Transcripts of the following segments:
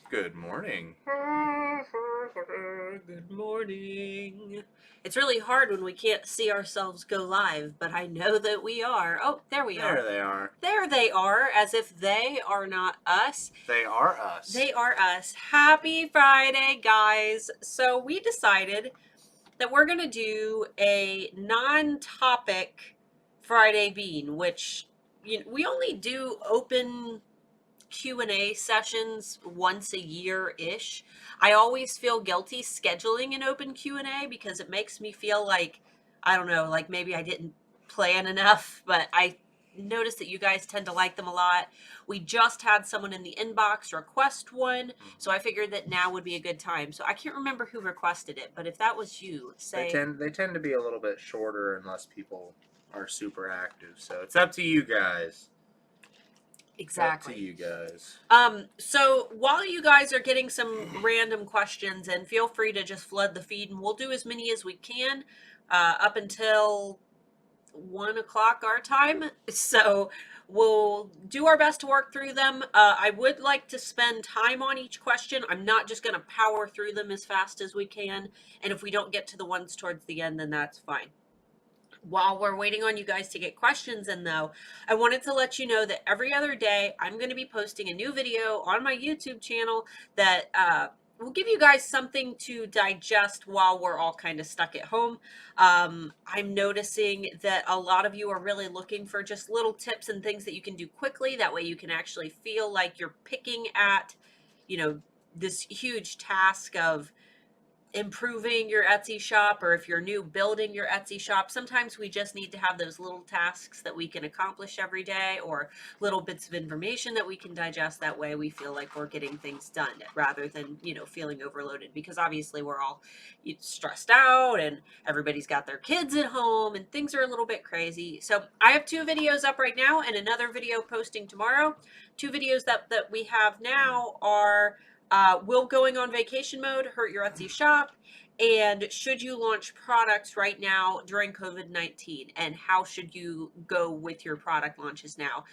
Good morning. Good morning. It's really hard when we can't see ourselves go live, but I know that we are. Oh, there we There are. they are. There they are, as if they are not us. They are us. They are us. Happy Friday, guys. So we decided that we're going to do a non-topic Friday Bean, which we only do open Q&A sessions once a year-ish. I always feel guilty scheduling an open Q&A because it makes me feel like, I don't know, like maybe I didn't plan enough, but I noticed that you guys tend to like them a lot. We just had someone in the inbox request one, so I figured that now would be a good time. So I can't remember who requested it, but if that was you, They say tend they tend to be a little bit shorter unless people are super active. So it's up to you guys. It's up to exactly. you guys. So while you guys are getting some random questions, and feel free to just flood the feed, and we'll do as many as we can up until 1 o'clock our time. So we'll do our best to work through them. I would like to spend time on each question. I'm not just going to power through them as fast as we can. And if we don't get to the ones towards the end, then that's fine. While we're waiting on you guys to get questions in, though, I wanted to let you know that every other day I'm going to be posting a new video on my YouTube channel that will give you guys something to digest while we're all kind of stuck at home. I'm noticing that a lot of you are really looking for just little tips and things that you can do quickly. That way you can actually feel like you're picking at, this huge task of improving your Etsy shop, or if you're new, building your Etsy shop. Sometimes we just need to have those little tasks that we can accomplish every day, or little bits of information that we can digest. That way we feel like we're getting things done rather than, feeling overloaded, because obviously we're all stressed out and everybody's got their kids at home and things are a little bit crazy. So I have 2 videos up right now and another video posting tomorrow. 2 videos that we have now are will going on vacation mode hurt your Etsy shop? And should you launch products right now during COVID-19? And how should you go with your product launches now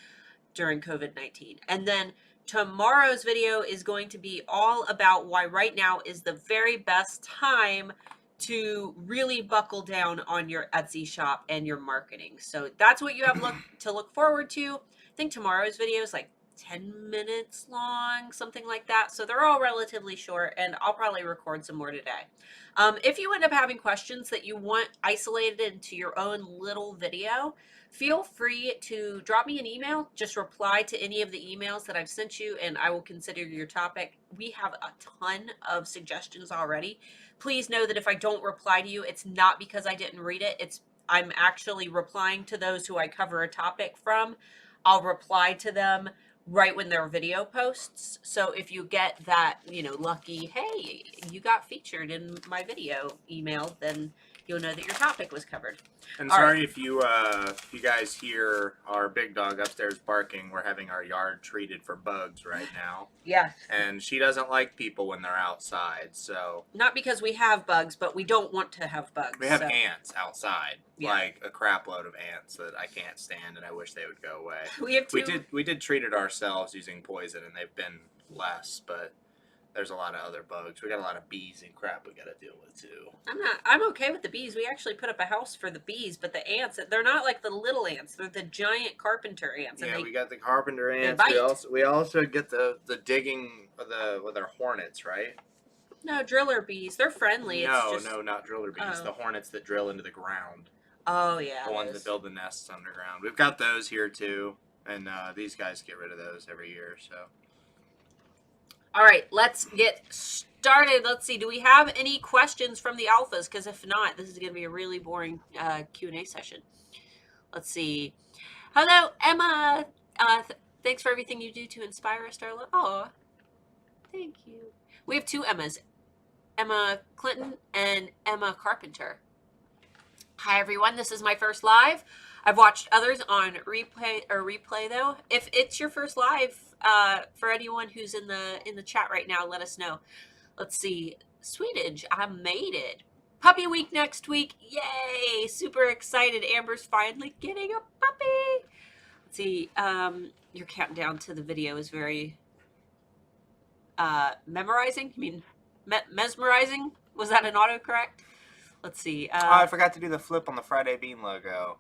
during COVID-19? And then tomorrow's video is going to be all about why right now is the very best time to really buckle down on your Etsy shop and your marketing. So that's what you have to look forward to. I think tomorrow's video is like 10 minutes long, something like that. So they're all relatively short, and I'll probably record some more today. If you end up having questions that you want isolated into your own little video, feel free to drop me an email. Just reply to any of the emails that I've sent you, and I will consider your topic. We have a ton of suggestions already. Please know that if I don't reply to you, it's not because I didn't read it. I'm actually replying to those who I cover a topic from. I'll reply to them right when their video posts. So if you get that, lucky, hey, you got featured in my video email, then you'll know that your topic was covered. And All right. sorry if you guys hear our big dog upstairs barking. We're having our yard treated for bugs right now. Yes. And she doesn't like people when they're outside, so Not because we have bugs, but we don't want to have bugs. we have so. ants outside, Yeah. like a crap load of ants that I can't stand, and I wish they would go away. We have We did treat it ourselves using poison, and they've been less, but there's a lot of other bugs. We got a lot of bees and crap we got to deal with too. I'm okay with the bees. We actually put up a house for the bees, but the ants, they're not like the little ants. They're the giant carpenter ants. Yeah, And we got the carpenter ants. bite. We also get the digging with our hornets, right? No, driller bees. They're friendly. No, It's just, no, not driller bees. oh. The hornets that drill into the ground. Oh yeah. The ones that build the nests underground. We've got those here too, and these guys get rid of those every year. So. All right, let's get started. Let's see. Do we have any questions from the alphas? Because if not, this is going to be a really boring Q&A session. Let's see. Hello, Emma. Thanks for everything you do to inspire us, Starla. Oh, thank you. We have 2 Emmas, Emma Clinton and Emma Carpenter. Hi, everyone. This is my first live. I've watched others on replay though. If it's your first live, for anyone who's in the chat right now, let us know. Let's see. Sweetage, I made it. Puppy week next week. Yay! Super excited. Amber's finally getting a puppy. Let's see. Your countdown to the video is very memorizing. I mean, mesmerizing. Was that an autocorrect? Let's see. Oh, I forgot to do the flip on the Friday Bean logo.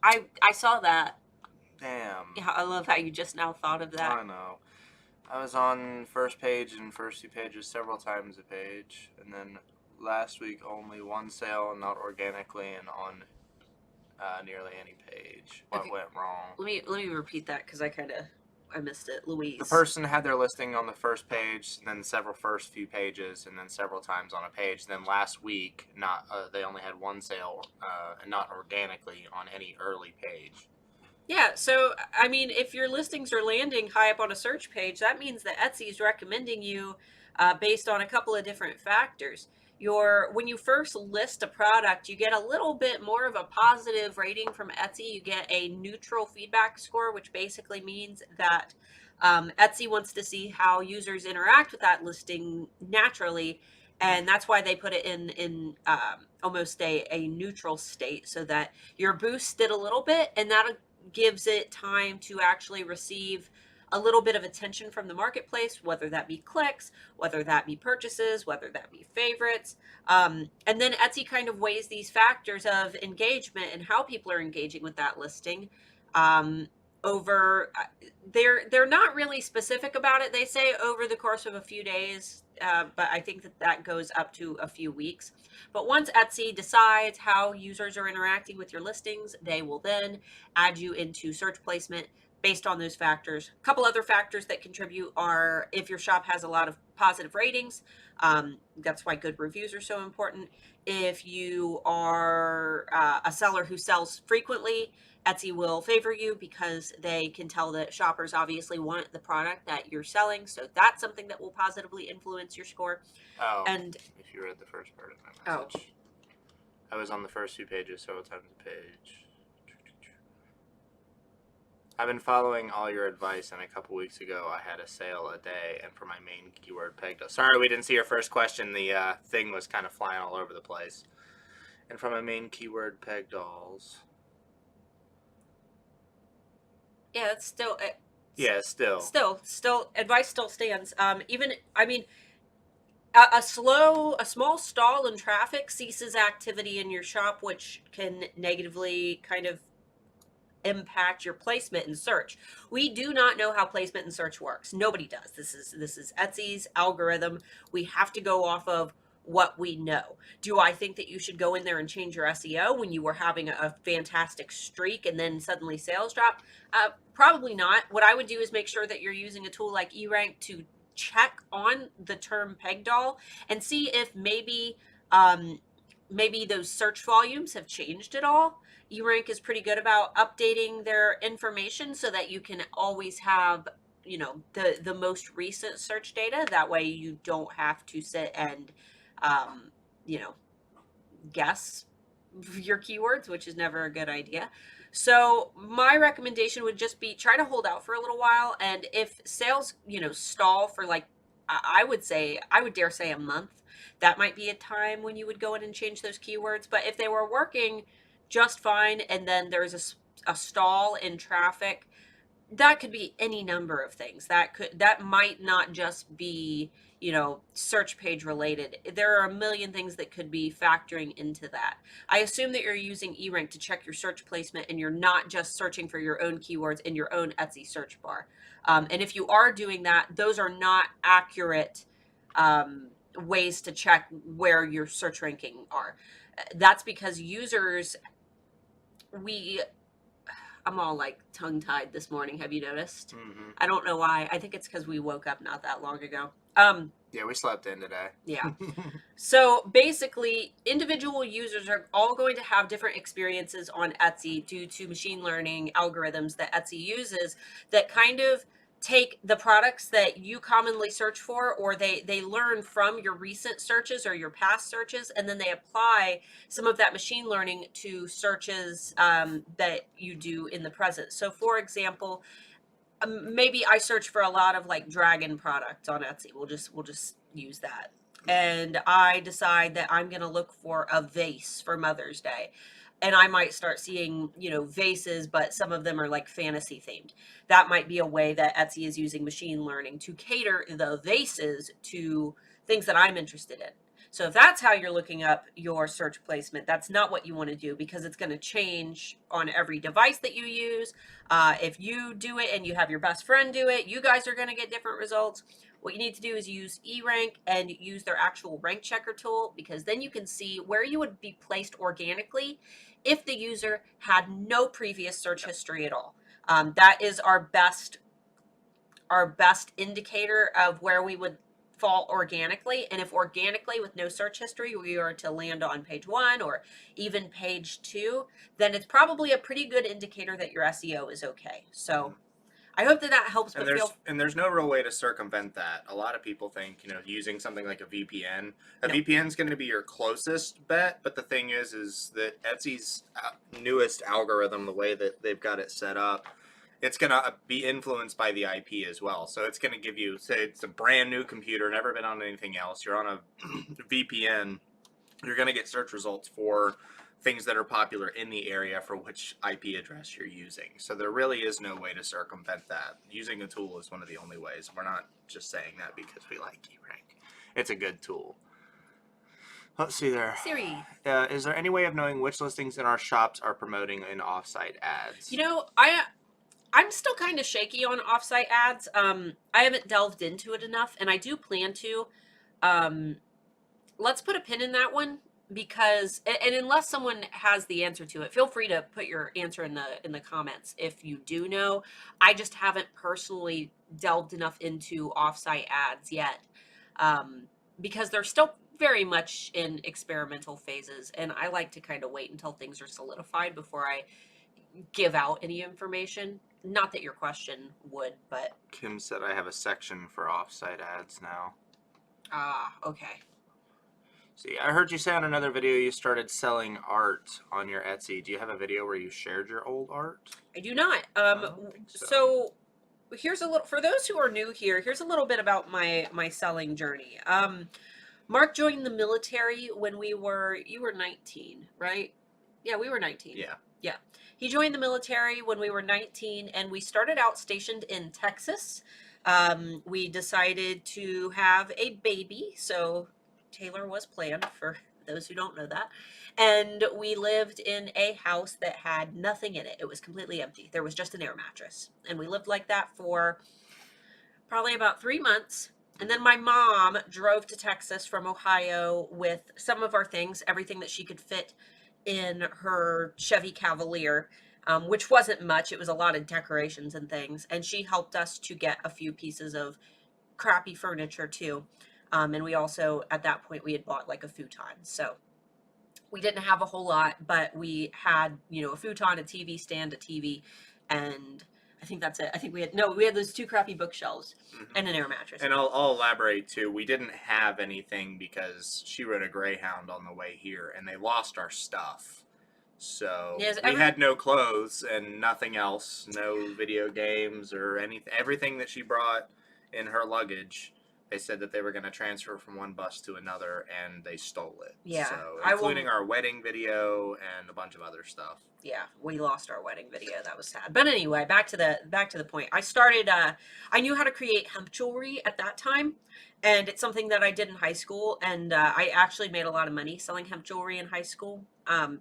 I saw that. Damn. Yeah, I love how you just now thought of that. I know. I was on first page and first 2 pages several times a page, and then last week only one sale, not organically, and on nearly any page. What Okay. went wrong? Let me repeat that because I missed it. Louise. The person had their listing on the first page, and then several first few pages, and then several times on a page. Then last week, they only had one sale, and not organically on any early page. Yeah, so I mean, if your listings are landing high up on a search page, that means that Etsy is recommending you based on a couple of different factors. When you first list a product, you get a little bit more of a positive rating from Etsy. You get a neutral feedback score, which basically means that Etsy wants to see how users interact with that listing naturally, and that's why they put it in almost a neutral state, so that you're boosted a little bit, and that gives it time to actually receive a little bit of attention from the marketplace, whether that be clicks, whether that be purchases, whether that be favorites. And then Etsy kind of weighs these factors of engagement and how people are engaging with that listing. Over they're not really specific about it. They say over the course of a few days, but I think that goes up to a few weeks. But once Etsy decides how users are interacting with your listings, they will then add you into search placement based on those factors. A couple other factors that contribute are if your shop has a lot of positive ratings. That's why good reviews are so important. If you are a seller who sells frequently, Etsy will favor you because they can tell that shoppers obviously want the product that you're selling. So that's something that will positively influence your score. Oh, and if you read the first part of my message. I was on the first 2 pages several times a page. I've been following all your advice, and a couple weeks ago I had a sale a day, and for my main keyword pegged. Sorry we didn't see your first question. The thing was kind of flying all over the place. And for my main keyword peg dolls. Yeah, that's still. Yeah, Still, advice still stands. Even, I mean, a small stall in traffic ceases activity in your shop, which can negatively kind of impact your placement in search. We do not know how placement in search works. Nobody does. This is Etsy's algorithm. We have to go off of what we know. Do I think that you should go in there and change your SEO when you were having a fantastic streak and then suddenly sales drop? Probably not. What I would do is make sure that you're using a tool like eRank to check on the term peg doll and see if maybe those search volumes have changed at all. eRank is pretty good about updating their information so that you can always have, the most recent search data. That way you don't have to sit and um, you know guess your keywords, which is never a good idea. So my recommendation would just be try to hold out for a little while, and if sales stall for, like, I would dare say a month, that might be a time when you would go in and change those keywords. But if they were working just fine and then there's a stall in traffic, that could be any number of things. That might not just be search page related. There are a million things that could be factoring into that. I assume that you're using eRank to check your search placement and you're not just searching for your own keywords in your own Etsy search bar. And if you are doing that, those are not accurate ways to check where your search ranking are. That's because I'm all like tongue-tied this morning. Have you noticed? Mm-hmm. I don't know why. I think it's because we woke up not that long ago. Yeah, we slept in today. Yeah. So basically, individual users are all going to have different experiences on Etsy due to machine learning algorithms that Etsy uses that kind of take the products that you commonly search for, or they learn from your recent searches or your past searches, and then they apply some of that machine learning to searches that you do in the present. So for example, maybe I search for a lot of like dragon products on Etsy. We'll just use that. And I decide that I'm going to look for a vase for Mother's Day. and I might start seeing, vases, but some of them are like fantasy themed. That might be a way that Etsy is using machine learning to cater the vases to things that I'm interested in. So if that's how you're looking up your search placement, that's not what you want to do, because it's going to change on every device that you use. If you do it and you have your best friend do it, you guys are going to get different results. What you need to do is use eRank and use their actual rank checker tool, because then you can see where you would be placed organically if the user had no previous search history at all. That is our best indicator of where we would fall organically. And if organically with no search history we are to land on page 1 or even page 2, then it's probably a pretty good indicator that your SEO is okay. So I hope that helps. And there's no real way to circumvent that. A lot of people think, using something like a VPN. VPN is going to be your closest bet, but the thing is that Etsy's newest algorithm, the way that they've got it set up, it's going to be influenced by the IP as well. So it's going to give you, say it's a brand new computer, never been on anything else, you're on a VPN, you're going to get search results for things that are popular in the area for which IP address you're using. So there really is no way to circumvent that. Using a tool is one of the only ways. We're not just saying that because we like eRank. It's a good tool. Let's see there. Siri. Is there any way of knowing which listings in our shops are promoting in offsite ads? I'm still kind of shaky on offsite ads. I haven't delved into it enough, and I do plan to. Let's put a pin in that one, because, and unless someone has the answer to it, feel free to put your answer in the comments if you do know. I just haven't personally delved enough into offsite ads yet, because they're still very much in experimental phases, and I like to kind of wait until things are solidified before I give out any information. Not that your question would, but Kim said I have a section for offsite ads now. Okay. See, I heard you say on another video you started selling art on your Etsy. Do you have a video where you shared your old art? I do not. I don't think so. So here's a little, for those who are new here, here's a little bit about my selling journey. Mark joined the military when you were 19, right? Yeah, we were 19. Yeah. Yeah. He joined the military when we were 19, and we started out stationed in Texas. We decided to have a baby, so Taylor was planned, for those who don't know that. And we lived in a house that had nothing in it. It was completely empty. There was just an air mattress. And we lived like that for probably about 3 months. And then my mom drove to Texas from Ohio with some of our things, everything that she could fit in her Chevy Cavalier, which wasn't much. It was a lot of decorations and things. And she helped us to get a few pieces of crappy furniture too. And we also, at that point, we had bought like a futon. So we didn't have a whole lot, but we had, a futon, a TV stand, a TV, and I think that's it. I think we had those 2 crappy bookshelves and an air mattress. And I'll elaborate too. We didn't have anything because she rode a Greyhound on the way here, and they lost our stuff. So we had no clothes and nothing else, no video games or anything. Everything that she brought in her luggage, they said that they were going to transfer from one bus to another, and they stole it. Yeah. So, including our wedding video and a bunch of other stuff. Yeah, we lost our wedding video. That was sad. But anyway, back to the point. I started. I knew how to create hemp jewelry at that time, and it's something that I did in high school. And I actually made a lot of money selling hemp jewelry in high school.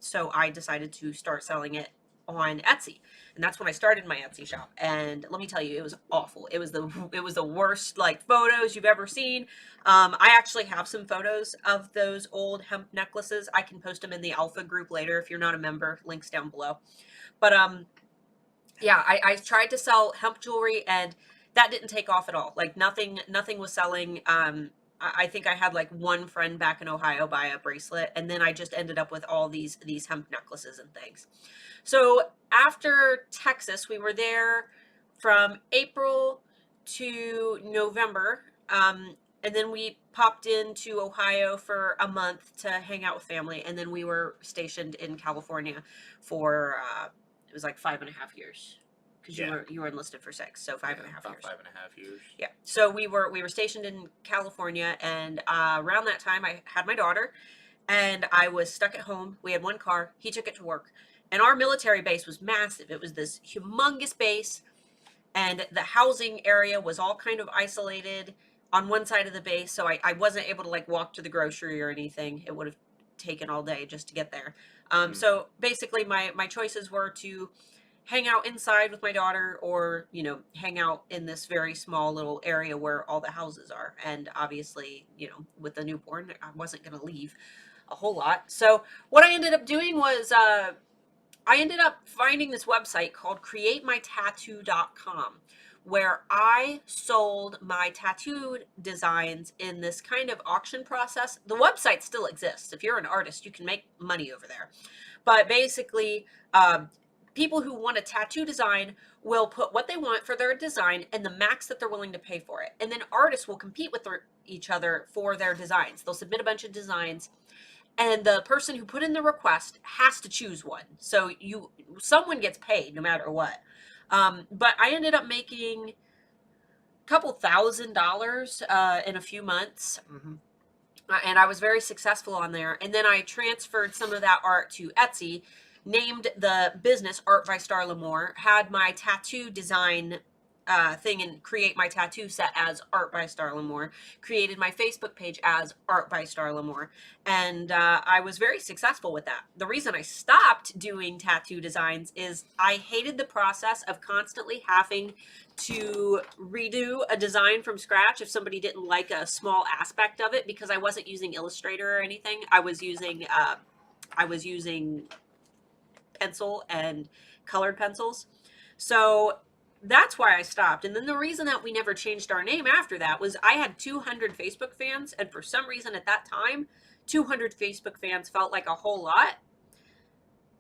So I decided to start selling it on Etsy, and that's when I started my Etsy shop. And let me tell you, it was awful. It was the worst photos you've ever seen. I actually have some photos of those old hemp necklaces. I can post them in the alpha group later if you're not a member. Links down below. But yeah, I tried to sell hemp jewelry, and that didn't take off at all. Nothing was selling. I think I had one friend back in Ohio buy a bracelet, and then I just ended up with all these hemp necklaces and things. So after Texas, we were there from April to November, and then we popped into Ohio for a month to hang out with family, and then we were stationed in California for it was 5.5 years, because you were enlisted for 6, so 5.5 years. About 5.5 years. Yeah. So we were stationed in California, and around that time I had my daughter, and I was stuck at home. We had one car. He took it to work. And our military base was massive. It was this humongous base, and the housing area was all kind of isolated on one side of the base. So I wasn't able to like walk to the grocery or anything. It would have taken all day just to get there. So basically, my choices were to hang out inside with my daughter, or hang out in this very small little area where all the houses are. And obviously, with the newborn, I wasn't going to leave a whole lot. So what I ended up doing was I ended up finding this website called createmytattoo.com, where I sold my tattoo designs in this kind of auction process. The website still exists. If you're an artist, you can make money over there. But basically, people who want a tattoo design will put what they want for their design and the max that they're willing to pay for it. And then artists will compete with each other for their designs. They'll submit a bunch of designs, and the person who put in the request has to choose one. So someone gets paid no matter what. But I ended up making a couple $1,000 in a few months. And I was very successful on there. And then I transferred some of that art to Etsy, named the business Art by Starla Moore, had my tattoo design thing and create my tattoo set as Art by Starla Moore, created my Facebook page as Art by Starla Moore, and I was very successful with that. The reason I stopped doing tattoo designs is I hated the process of constantly having to redo a design from scratch if somebody didn't like a small aspect of it, because I wasn't using Illustrator or anything. I was using pencil and colored pencils. So that's why I stopped. And then the reason that we never changed our name after that was I had 200 Facebook fans. And for some reason at that time, 200 Facebook fans felt like a whole lot.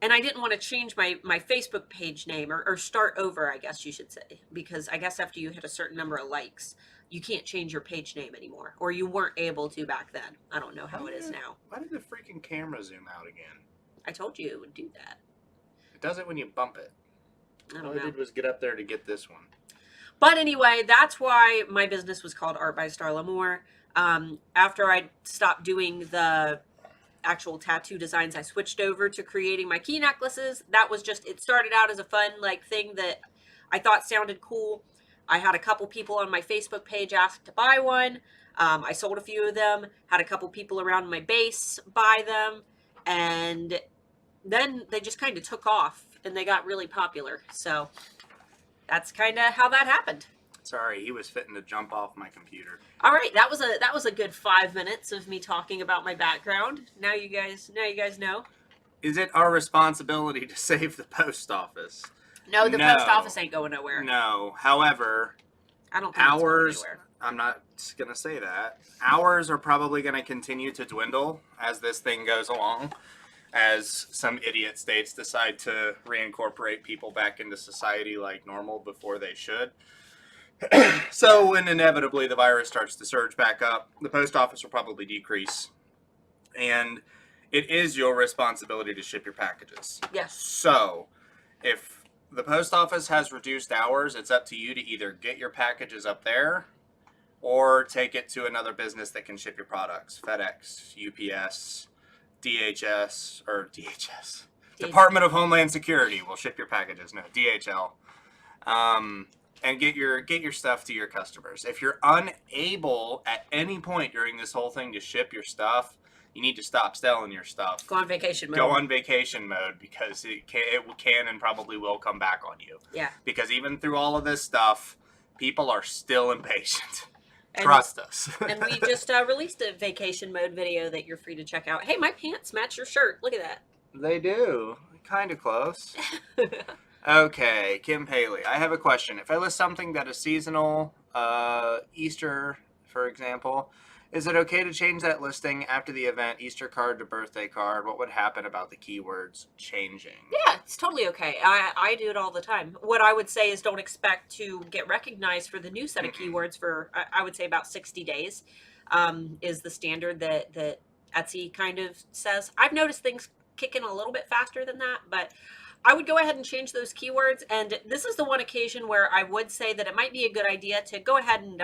And I didn't want to change my Facebook page name, or start over, I guess you should say. Because I guess after you hit a certain number of likes, you can't change your page name anymore. Or you weren't able to back then. I don't know how it is now. Why did the freaking camera zoom out again? I told you it would do that. It does it when you bump it. All I did was get up there to get this one. But anyway, that's why my business was called Art by Starla Moore. After I stopped doing the actual tattoo designs, I switched over to creating my key necklaces. That was just, it started out as a fun thing that I thought sounded cool. I had a couple people on my Facebook page ask to buy one. I sold a few of them, had a couple people around my base buy them, and then they just kind of took off and they got really popular. So that's kind of how that happened. Sorry, he was fitting to jump off my computer. All right, that was a good 5 minutes of me talking about my background. Now you guys know. Is it our responsibility to save the post office? No, the post office ain't going nowhere. No. However, I don't think ours, it's going anywhere. I'm not going to say that. Ours are probably going to continue to dwindle as this thing goes along, as some idiot states decide to reincorporate people back into society like normal before they should. So when inevitably the virus starts to surge back up, the post office will probably decrease. And it is your responsibility to ship your packages. Yes. So if the post office has reduced hours, it's up to you to either get your packages up there or take it to another business that can ship your products. FedEx, UPS, DHS. Department of Homeland Security will ship your packages. No, DHL. And get your stuff to your customers. If you're unable at any point during this whole thing to ship your stuff, you need to stop selling your stuff. Go on vacation mode. Go on vacation mode, because it can and probably will come back on you. Yeah. Because even through all of this stuff, people are still impatient. Trust us. And we just released a vacation mode video that you're free to check out. Hey, my pants match your shirt. Look at that. They do. Kind of close. Okay, Kim Haley. I have a question. If I list something that is seasonal, Easter, for example, is it okay to change that listing after the event, Easter card to birthday card? What would happen about the keywords changing? Yeah, it's totally okay. I do it all the time. What I would say is don't expect to get recognized for the new set of keywords for, I would say, about 60 days is the standard that Etsy kind of says. I've noticed things kick in a little bit faster than that, but I would go ahead and change those keywords. And this is the one occasion where I would say that it might be a good idea to go ahead and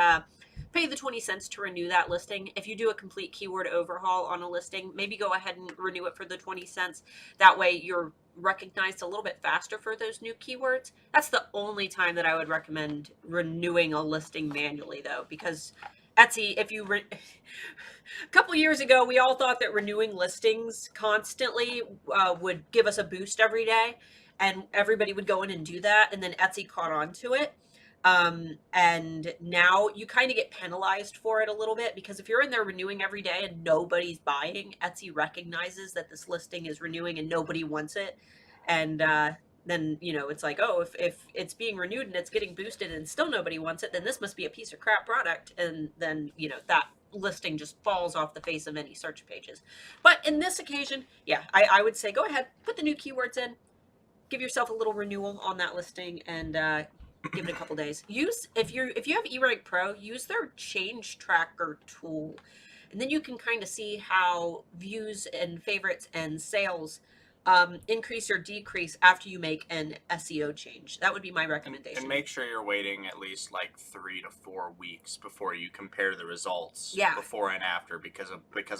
pay the 20 cents to renew that listing. If you do a complete keyword overhaul on a listing, maybe go ahead and renew it for the 20 cents. That way you're recognized a little bit faster for those new keywords. That's the only time that I would recommend renewing a listing manually, though, because Etsy, if you a couple years ago, we all thought that renewing listings constantly would give us a boost every day, and everybody would go in and do that, and then Etsy caught on to it. And now you kind of get penalized for it a little bit, because if you're in there renewing every day and nobody's buying, Etsy recognizes that this listing is renewing and nobody wants it. And then, it's like, oh, if it's being renewed and it's getting boosted and still nobody wants it, then this must be a piece of crap product. And then, that listing just falls off the face of any search pages. But in this occasion, yeah, I would say go ahead, put the new keywords in, give yourself a little renewal on that listing, and give it a couple days. If you have eRank Pro, use their change tracker tool, and then you can kind of see how views and favorites and sales increase or decrease after you make an SEO change. That would be my recommendation. And make sure you're waiting at least like 3 to 4 weeks before you compare the results. Yeah. Before and after, because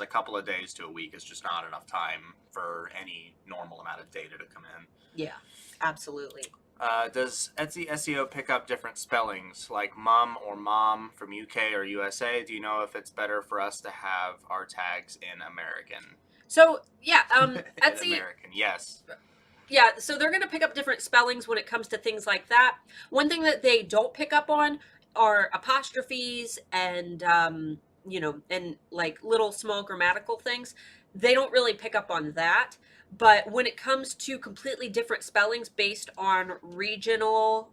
a couple of days to a week is just not enough time for any normal amount of data to come in. Yeah, absolutely. Does Etsy SEO pick up different spellings, like mum or mom from UK or USA? Do you know if it's better for us to have our tags in American? So, yeah, Etsy... American, yes. Yeah, so they're going to pick up different spellings when it comes to things like that. One thing that they don't pick up on are apostrophes and, and like little small grammatical things. They don't really pick up on that. But when it comes to completely different spellings based on regional,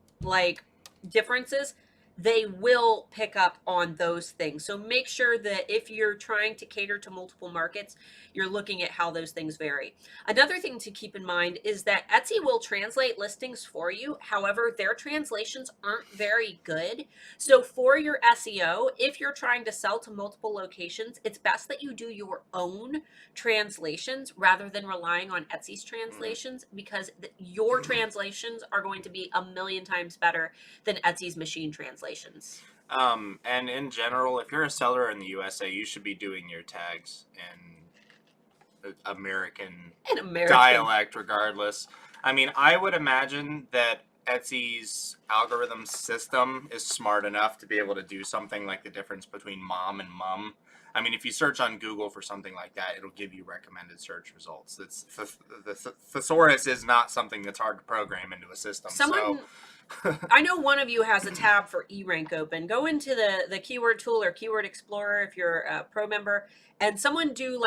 differences, they will pick up on those things. So make sure that if you're trying to cater to multiple markets, you're looking at how those things vary. Another thing to keep in mind is that Etsy will translate listings for you. However, their translations aren't very good. So for your SEO, if you're trying to sell to multiple locations, it's best that you do your own translations rather than relying on Etsy's translations, because your translations are going to be a million times better than Etsy's machine translations. And in general, if you're a seller in the USA, you should be doing your tags in American dialect regardless. I mean, I would imagine that Etsy's algorithm system is smart enough to be able to do something like the difference between mom and mum. I mean, if you search on Google for something like that, it'll give you recommended search results. The thesaurus is not something that's hard to program into a system. I know one of you has a tab for eRank open. Go into the keyword tool or keyword explorer if you're a pro member, and someone do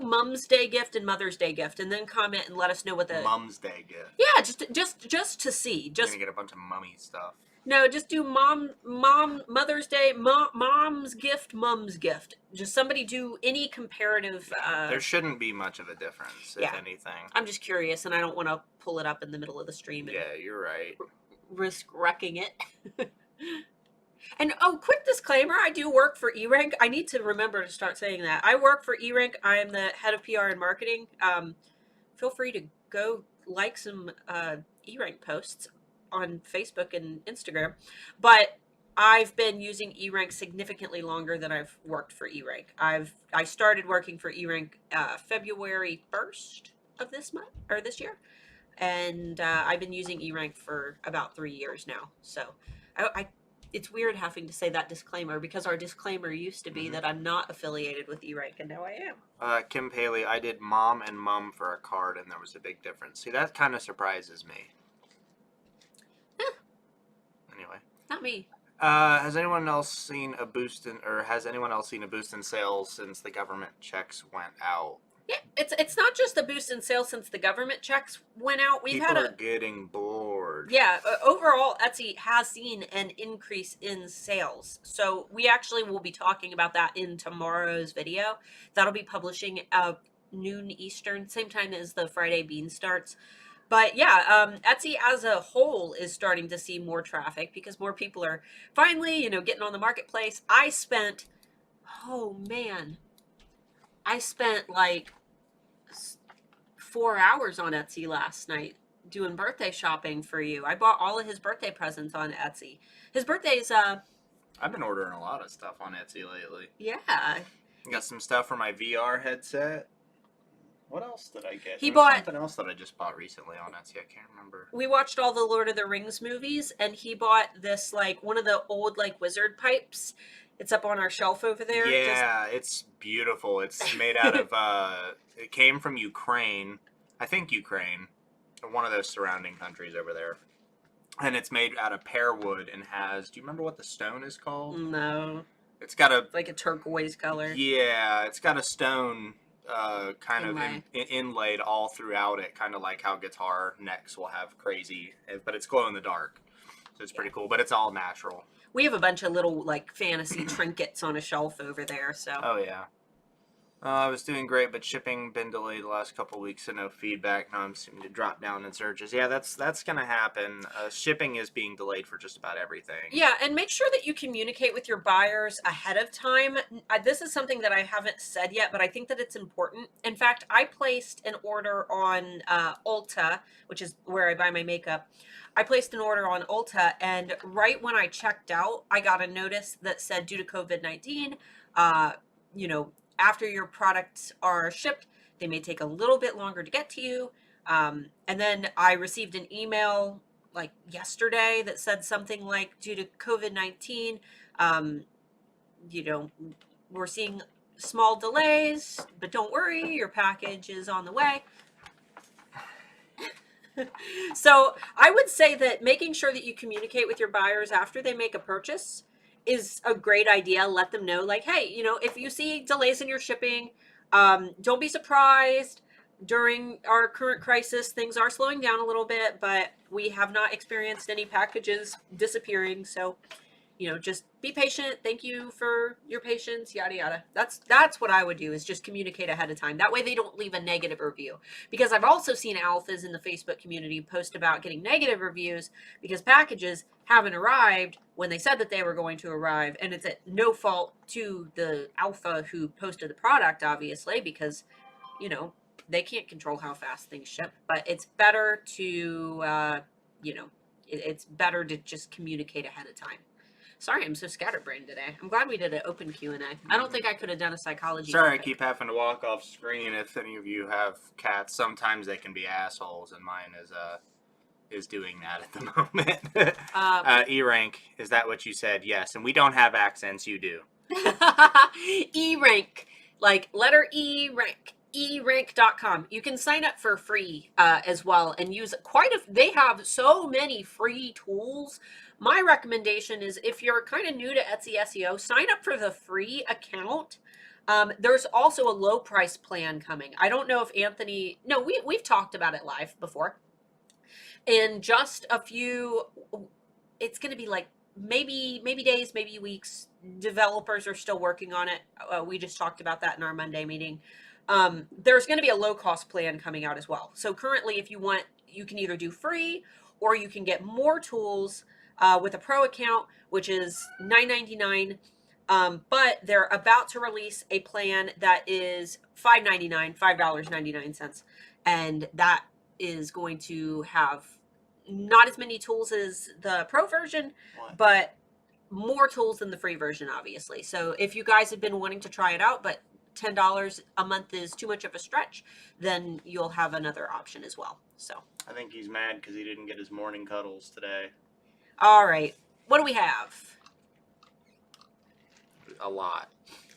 Mom's Day gift and Mother's Day gift, and then comment and let us know what the Mom's Day gift. Yeah, just to see. You're gonna get a bunch of mummy stuff. No, just do Mother's Day, mom's gift. Just somebody do any comparative. There shouldn't be much of a difference, if anything. I'm just curious, and I don't want to pull it up in the middle of the stream. Yeah, you're right. Risk wrecking it. And quick disclaimer, I do work for eRank. I need to remember to start saying that. I work for eRank. I am the head of PR and marketing. Feel free to go like some eRank posts on Facebook and Instagram. But I've been using eRank significantly longer than I've worked for eRank. I started working for eRank February 1st of this year. And I've been using eRank for about 3 years now. So it's weird having to say that disclaimer, because our disclaimer used to be that I'm not affiliated with eRank, and now I am. Kim Paley, I did mom and mum for a card, and there was a big difference. See, that kind of surprises me. Anyway. Not me. Has anyone else seen a boost in sales since the government checks went out? Yeah, it's not just a boost in sales since the government checks went out. People are getting bored. Yeah, overall, Etsy has seen an increase in sales. So we actually will be talking about that in tomorrow's video. That'll be publishing noon Eastern, same time as the Friday Bean starts. But yeah, Etsy as a whole is starting to see more traffic because more people are finally, getting on the marketplace. I spent like 4 hours on Etsy last night doing birthday shopping for you. I bought all of his birthday presents on Etsy. His birthday is I've been ordering a lot of stuff on Etsy lately. Yeah. I got some stuff for my VR headset. What else did I get? He There was bought something else that I just bought recently on Etsy. I can't remember. we watched all the Lord of the Rings movies, and he bought this like one of the old like wizard pipes. It's up on our shelf over there. Yeah, it's beautiful. It's made out of it came from Ukraine. I think Ukraine. One of those surrounding countries over there. And it's made out of pear wood and has, do you remember what the stone is called? No, It's got a, like a turquoise color. yeah, it's got a stone kind of Inlay. inlaid all throughout it, kind of like how guitar necks will have crazy, but it's glow in the dark. So it's pretty cool, but it's all natural. We have a bunch of little like fantasy trinkets on a shelf over there. So Oh, yeah. I was doing great, but shipping been delayed the last couple weeks, so no feedback. Now I'm seeming to drop down in searches. Yeah, that's gonna happen. Shipping is being delayed for just about everything. yeah, and make sure that you communicate with your buyers ahead of time. This is something that I haven't said yet, but I think that it's important. In fact, I placed an order on Ulta, which is where I buy my makeup. I placed an order on Ulta, and right when I checked out, I got a notice that said due to COVID-19, you know, after your products are shipped, they may take a little bit longer to get to you. And then I received an email like yesterday that said something like due to COVID-19, um, you know, we're seeing small delays, but don't worry, your package is on the way. So I would say that making sure that you communicate with your buyers after they make a purchase is a great idea. Let them know, like, hey, if you see delays in your shipping, don't be surprised. During our current crisis, things are slowing down a little bit, but we have not experienced any packages disappearing. So just be patient. Thank you for your patience, yada yada. That's what I would do, is just communicate ahead of time. That way they don't leave a negative review. Because I've also seen alphas in the Facebook community post about getting negative reviews because packages haven't arrived when they said that they were going to arrive, and it's at no fault to the alpha who posted the product, obviously, because they can't control how fast things ship. But it's better to it's better to just communicate ahead of time. Sorry, I'm so scatterbrained today. I'm glad we did an open Q&A. I don't think I could have done a psychology. Sorry, I topic. keep having to walk off screen. If any of you have cats, sometimes they can be assholes, and mine is doing that at the moment. E-rank, is that what you said? Yes, and we don't have accents. You do. E-rank, like letter E rank. erank.com. You can sign up for free as well and use they have so many free tools. My recommendation is, if you're kind of new to Etsy SEO, sign up for the free account. There's also a low price plan coming. I don't know if Anthony, no, we've talked about it live before. In just a few, it's going to be like maybe days, maybe weeks. Developers are still working on it. We just talked about that in our Monday meeting. There's going to be a low cost plan coming out as well. So currently, if you want, you can either do free or you can get more tools with a pro account, which is $9.99. But they're about to release a plan that is $5.99, $5.99, and that is going to have not as many tools as the pro version, but more tools than the free version, obviously. So if you guys have been wanting to try it out, but $10 a month is too much of a stretch, then you'll have another option as well. So I think he's mad because he didn't get his morning cuddles today. All right, what do we have? A lot.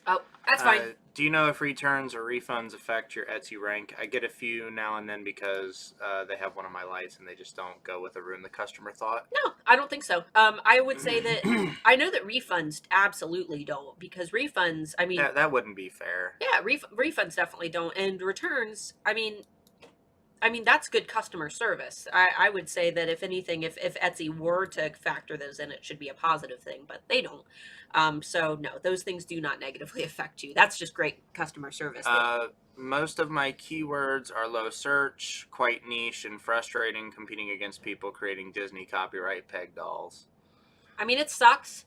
Oh, that's fine. Do you know if returns or refunds affect your Etsy rank? I get a few now and then because they have one of my lights and they just don't go with the room the customer thought. No, I don't think so. I would say that I know that refunds absolutely don't, because refunds, I mean, that wouldn't be fair. Yeah, refunds definitely don't, and returns, I mean, that's good customer service. I would say that if anything, if Etsy were to factor those in, it should be a positive thing, but they don't. So no, those things do not negatively affect you. That's just great customer service. Most of my keywords are low search, quite niche, and frustrating, competing against people creating Disney copyright peg dolls. I mean, it sucks.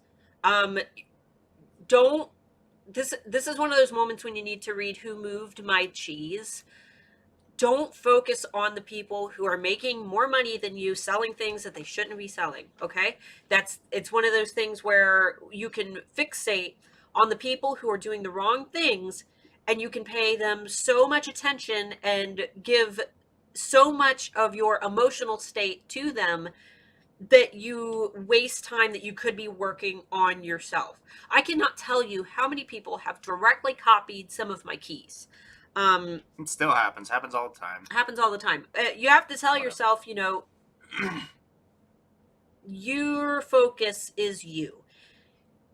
This is one of those moments when you need to read Who Moved My Cheese. don't focus on the people who are making more money than you selling things that they shouldn't be selling. Okay. It's one of those things where you can fixate on the people who are doing the wrong things, and you can pay them so much attention and give so much of your emotional state to them that you waste time that you could be working on yourself. I cannot tell you how many people have directly copied some of my keys. It still happens all the time. Happens all the time. You have to tell Whatever. yourself, your focus is you.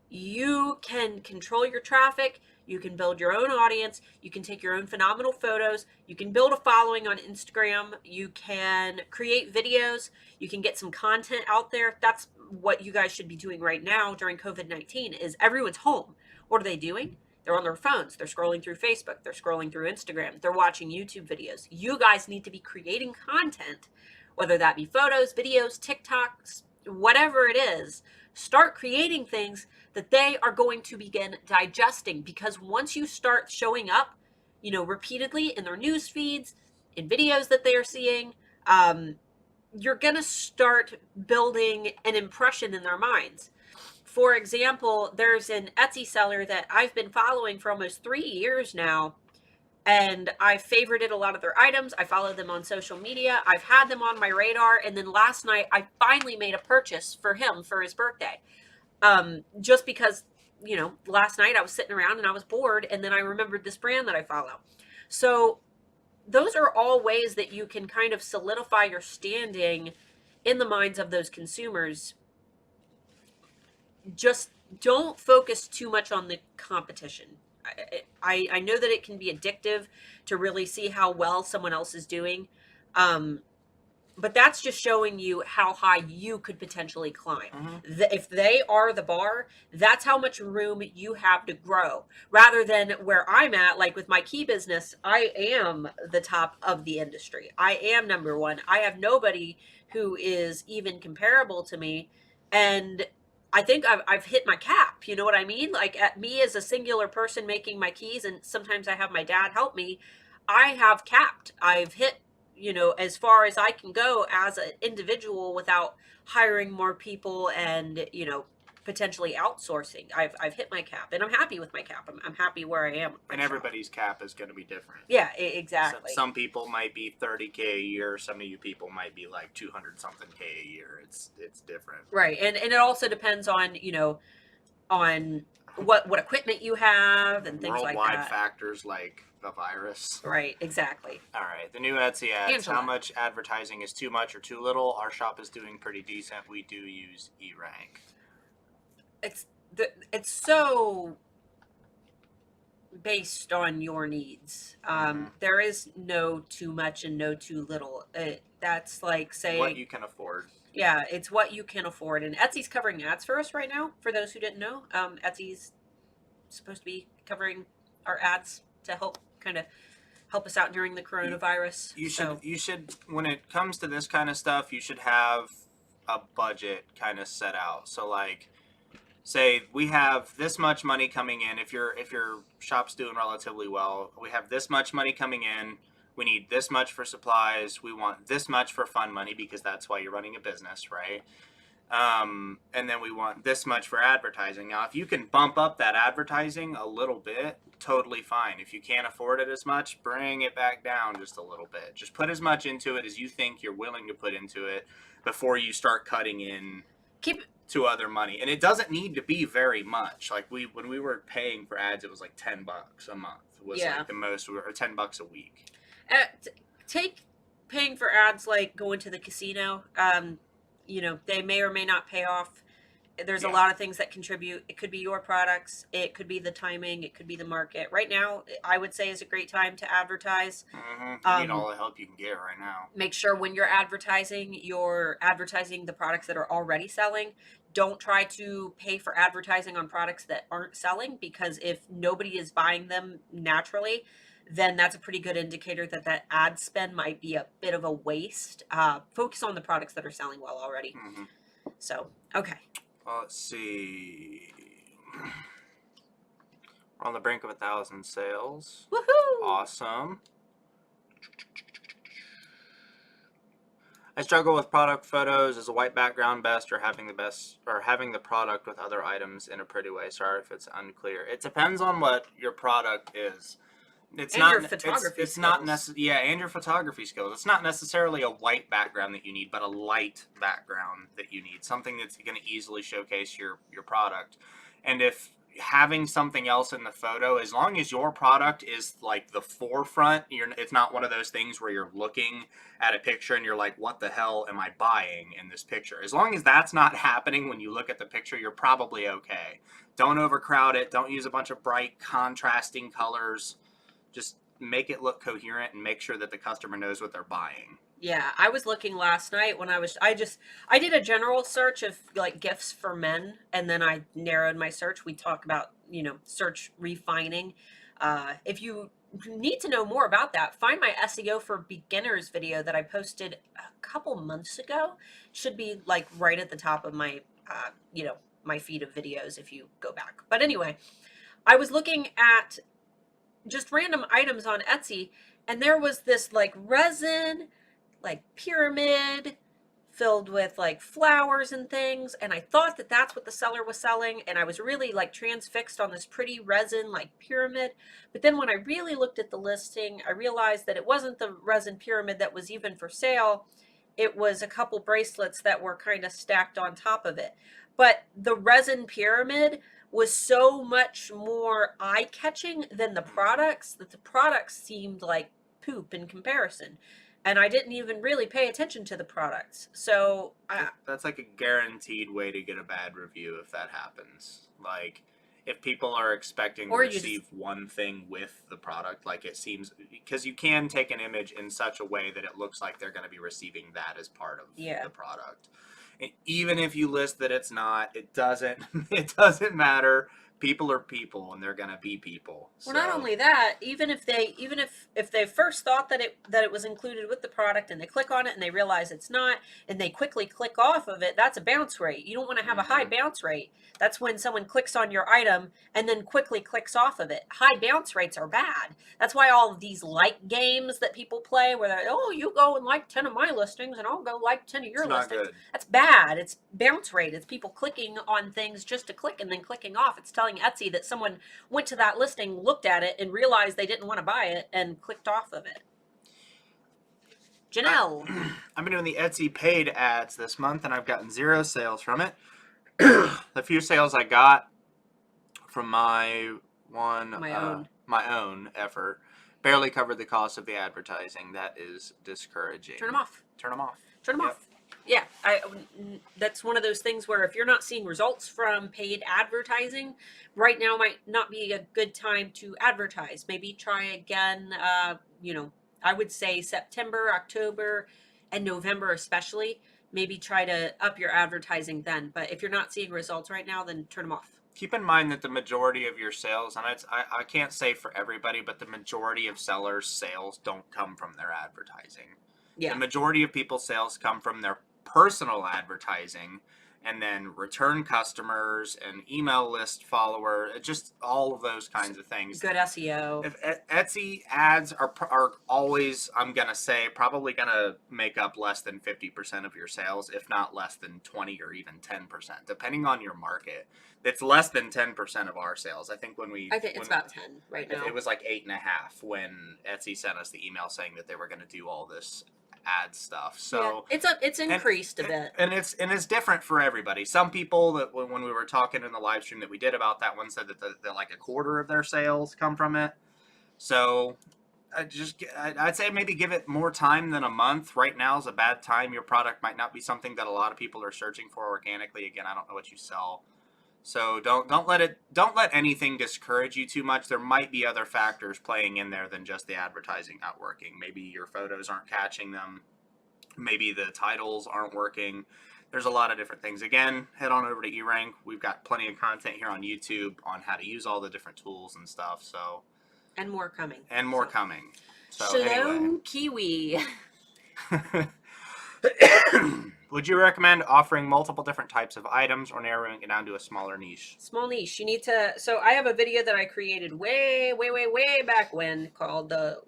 You can control your traffic. You can build your own audience. You can take your own phenomenal photos. You can build a following on Instagram. You can create videos. You can get some content out there. That's what you guys should be doing right now during COVID-19 is everyone's home. What are they doing? They're on their phones. They're scrolling through Facebook. They're scrolling through Instagram. They're watching YouTube videos. You guys need to be creating content, whether that be photos, videos, TikToks, whatever it is. Start creating things that they are going to begin digesting, because once you start showing up, repeatedly in their news feeds, in videos that they are seeing, you're going to start building an impression in their minds. For example, there's an Etsy seller that I've been following for almost 3 years now, and I favorited a lot of their items. I follow them on social media. I've had them on my radar. And then last night, I finally made a purchase for him for his birthday. Just because, last night I was sitting around and I was bored, and then I remembered this brand that I follow. So those are all ways that you can kind of solidify your standing in the minds of those consumers. Just don't focus too much on the competition. I know that it can be addictive to really see how well someone else is doing. But that's just showing you how high you could potentially climb. Mm-hmm. If they are the bar, that's how much room you have to grow. Rather than where I'm at, like with my key business, I am the top of the industry. I am number one. I have nobody who is even comparable to me. And I think I've hit my cap. You know what I mean? Like, at me as a singular person making my keys, and sometimes I have my dad help me, I have capped. I've hit, as far as I can go as an individual without hiring more people and, potentially outsourcing. I've hit my cap, and I'm happy with my cap. I'm happy where I am. And everybody's cap is going to be different. Yeah, exactly. Some people might be $30K a year. Some of you people might be like 200 something K a year. It's different. Right. And it also depends on, on what equipment you have and things like that. Worldwide factors like the virus. Right, exactly. All right, the new Etsy ads. Angela. How much advertising is too much or too little? Our shop is doing pretty decent. We do use eRank. It's so based on your needs. There is no too much and no too little. That's like saying what you can afford. Yeah, it's what you can afford. And Etsy's covering ads for us right now. For those who didn't know, Etsy's supposed to be covering our ads to help us out during the coronavirus. You should, when it comes to this kind of stuff, you should have a budget kind of set out. So like, say we have this much money coming in. If your shop's doing relatively well, we have this much money coming in. We need this much for supplies. We want this much for fund money, because that's why you're running a business, right? And then we want this much for advertising. Now, if you can bump up that advertising a little bit, totally fine. If you can't afford it as much, bring it back down just a little bit. Just put as much into it as you think you're willing to put into it before you start cutting in to other money. And it doesn't need to be very much. Like when we were paying for ads, it was like $10 a month was like the most, or $10 a week. Take paying for ads like going to the casino. They may or may not pay off. There's a lot of things that contribute. It could be your products. It could be the timing. It could be the market. Right now, I would say is a great time to advertise. You need all the help you can get right now. Make sure when you're advertising the products that are already selling. Don't try to pay for advertising on products that aren't selling, because if nobody is buying them naturally, then that's a pretty good indicator that ad spend might be a bit of a waste. Focus on the products that are selling well already. So, okay. Well, let's see. We're on the brink of 1,000 sales. Woohoo! Awesome. I struggle with product photos. Is a white background best, or having the product with other items in a pretty way? Sorry if it's unclear. It depends on what your product is. It's And not your photography it's not skills. yeah, and your photography skills. It's not necessarily a white background that you need, but a light background that you need. Something that's going to easily showcase your product. And if having something else in the photo, as long as your product is like the forefront, it's not one of those things where you're looking at a picture and you're like, what the hell am I buying in this picture? As long as that's not happening when you look at the picture, you're probably okay. Don't overcrowd it. Don't use a bunch of bright contrasting colors. Just make it look coherent and make sure that the customer knows what they're buying. Yeah, I was looking last night when I did a general search of like gifts for men, and then I narrowed my search. We talk about, search refining. If you need to know more about that, find my SEO for beginners video that I posted a couple months ago. Should be like right at the top of my, my feed of videos if you go back. But anyway, I was looking at just random items on Etsy, and there was this like resin, like pyramid filled with like flowers and things, and I thought that that's what the seller was selling, and I was really like transfixed on this pretty resin like pyramid. But then when I really looked at the listing, I realized that it wasn't the resin pyramid that was even for sale. It was a couple bracelets that were kind of stacked on top of it. But the resin pyramid was so much more eye-catching than the products, that the products seemed like poop in comparison. And I didn't even really pay attention to the products. So That's like a guaranteed way to get a bad review if that happens. Like, if people are expecting to or you just receive one thing with the product, like it seems, because you can take an image in such a way that it looks like they're going to be receiving that as part of yeah. the product. And even if you list that it's not, it doesn't it doesn't matter. People are people, and they're going to be people. Well, not only that, even if they first thought that it was included with the product, and they click on it and they realize it's not, and they quickly click off of it, that's a bounce rate. You don't want to have a high bounce rate. That's when someone clicks on your item and then quickly clicks off of it. High bounce rates are bad. That's why all of these like games that people play, where they're, oh, you go and like 10 of my listings and I'll go like 10 of your it's not listings. good. That's bad. It's bounce rate. It's people clicking on things just to click and then clicking off. It's telling Etsy that someone went to that listing, looked at it, and realized they didn't want to buy it and clicked off of it. Janelle. I've been doing the Etsy paid ads this month, and I've gotten 0 sales from it. The few sales I got from my own effort barely covered the cost of the advertising. That is discouraging. Turn them off. Turn them off. Turn them off. Yeah, that's one of those things where if you're not seeing results from paid advertising, right now might not be a good time to advertise. Maybe try again, I would say September, October, and November especially. Maybe try to up your advertising then. But if you're not seeing results right now, then turn them off. Keep in mind that the majority of your sales, and I can't say for everybody, but the majority of sellers' sales don't come from their advertising. Yeah. The majority of people's sales come from their personal advertising, and then return customers and email list follower, just all of those kinds of things. Good SEO. If Etsy ads are always, I'm going to say, probably going to make up less than 50% of your sales, if not less than 20 or even 10%, depending on your market. It's less than 10% of our sales. I think it's about 10 right now. It was like 8.5 when Etsy sent us the email saying that they were going to do all this ad stuff. So yeah, it's increased a bit, and it's different for everybody. Some people that when we were talking in the live stream that we did about that one said that like a quarter of their sales come from it. So I'd say maybe give it more time than a month. Right now is a bad time. Your product might not be something that a lot of people are searching for organically. Again, I don't know what you sell. So don't let anything discourage you too much. There might be other factors playing in there than just the advertising not working. Maybe your photos aren't catching them. Maybe the titles aren't working. There's a lot of different things. Again, head on over to eRank. We've got plenty of content here on YouTube on how to use all the different tools and stuff. So and more coming. Coming. So Shalom, anyway. Kiwi. Would you recommend offering multiple different types of items or narrowing it down to a smaller niche? Small niche. You need to. So I have a video that I created way back when called the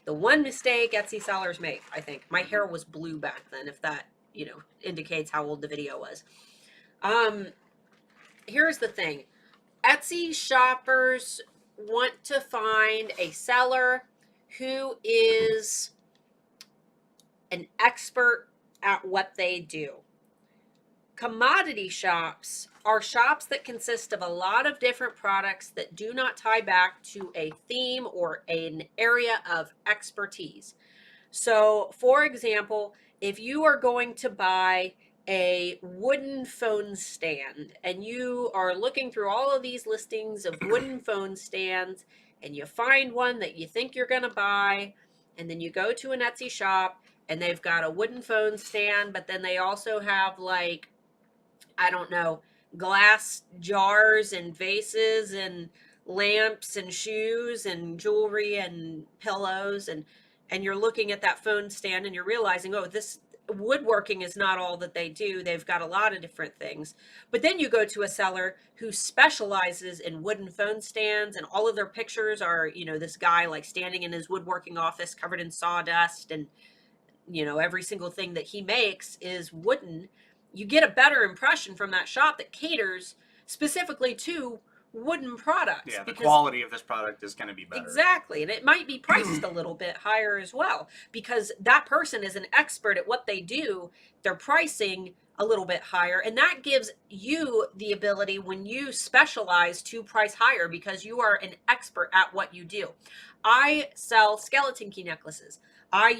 The one mistake Etsy sellers make, I think. My hair was blue back then, if that, indicates how old the video was. Here's the thing. Etsy shoppers want to find a seller who is an expert at what they do. Commodity shops are shops that consist of a lot of different products that do not tie back to a theme or an area of expertise. So, for example, if you are going to buy a wooden phone stand and you are looking through all of these listings of wooden phone stands and you find one that you think you're going to buy, and then you go to an Etsy shop and they've got a wooden phone stand, but then they also have, like, I don't know, glass jars and vases and lamps and shoes and jewelry and pillows, and you're looking at that phone stand and you're realizing, oh, this woodworking is not all that they do. They've got a lot of different things. But then you go to a seller who specializes in wooden phone stands, and all of their pictures are, this guy like standing in his woodworking office covered in sawdust, and every single thing that he makes is wooden. You get a better impression from that shop that caters specifically to wooden products. Yeah, the quality of this product is going to be better. Exactly. And it might be priced a little bit higher as well, because that person is an expert at what they do. They're pricing a little bit higher, and that gives you the ability, when you specialize, to price higher because you are an expert at what you do. I sell skeleton key necklaces. I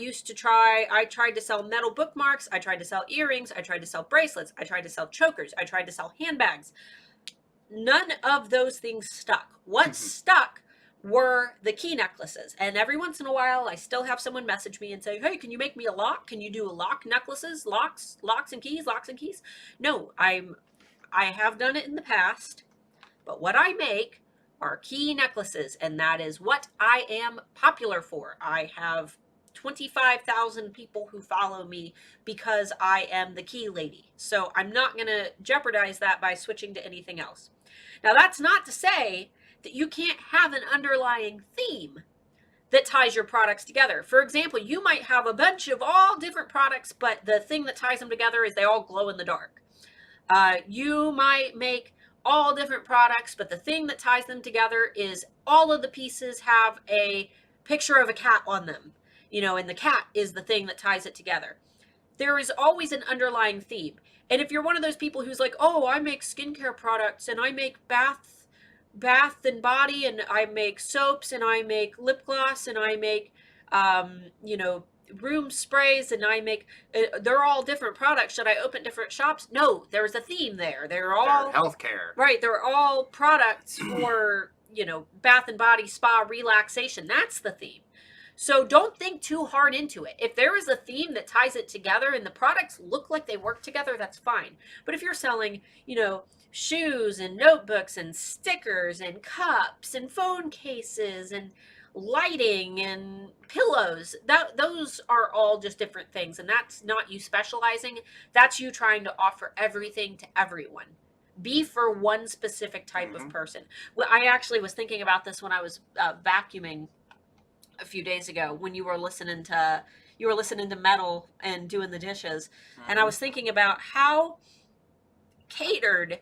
tried to sell metal bookmarks. I tried to sell earrings. I tried to sell bracelets. I tried to sell chokers. I tried to sell handbags. None of those things stuck. What stuck were the key necklaces. And every once in a while, I still have someone message me and say, hey, can you make me a lock? Can you do a lock necklaces? Locks and keys? No, I have done it in the past, but what I make are key necklaces, and that is what I am popular for. I have 25,000 people who follow me because I am the key lady. So I'm not going to jeopardize that by switching to anything else. Now, that's not to say that you can't have an underlying theme that ties your products together. For example, you might have a bunch of all different products, but the thing that ties them together is they all glow in the dark. You might make all different products, but the thing that ties them together is all of the pieces have a picture of a cat on them. And the cat is the thing that ties it together. There is always an underlying theme. And if you're one of those people who's like, oh, I make skincare products, and I make bath and body, and I make soaps, and I make lip gloss, and I make, room sprays, and I make, they're all different products. Should I open different shops? No, there's a theme there. They're all healthcare. Right. They're all products for, bath and body, spa, relaxation. That's the theme. So don't think too hard into it. If there is a theme that ties it together and the products look like they work together, that's fine. But if you're selling, shoes and notebooks and stickers and cups and phone cases and lighting and pillows, those are all just different things. And that's not you specializing. That's you trying to offer everything to everyone. Be for one specific type of person. Well, I actually was thinking about this when I was vacuuming a few days ago, when you were listening to metal and doing the dishes, and I was thinking about how catered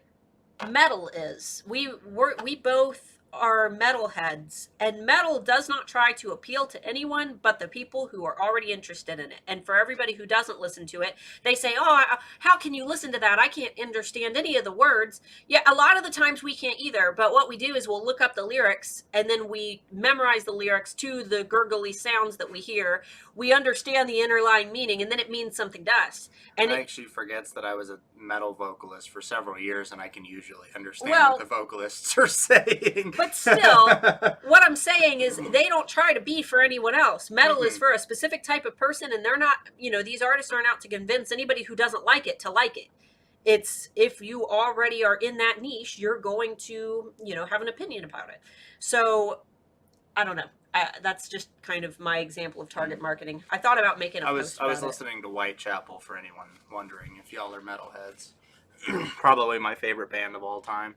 metal is. We both are metalheads, and metal does not try to appeal to anyone but the people who are already interested in it. And for everybody who doesn't listen to it, they say, oh, how can you listen to that? I can't understand any of the words. Yeah, a lot of the times we can't either, but what we do is we'll look up the lyrics, and then we memorize the lyrics to the gurgly sounds that we hear. We understand the underlying meaning, and then it means something to us. And I actually forgets that I was a metal vocalist for several years, and I can usually understand well, what the vocalists are saying. But still, what I'm saying is they don't try to be for anyone else. Metal is for a specific type of person, and they're not, these artists aren't out to convince anybody who doesn't like it to like it. It's, if you already are in that niche, you're going to, have an opinion about it. So, I don't know. That's just kind of my example of target marketing. I thought about making a post about I was listening to Whitechapel, for anyone wondering if y'all are metalheads. Probably my favorite band of all time.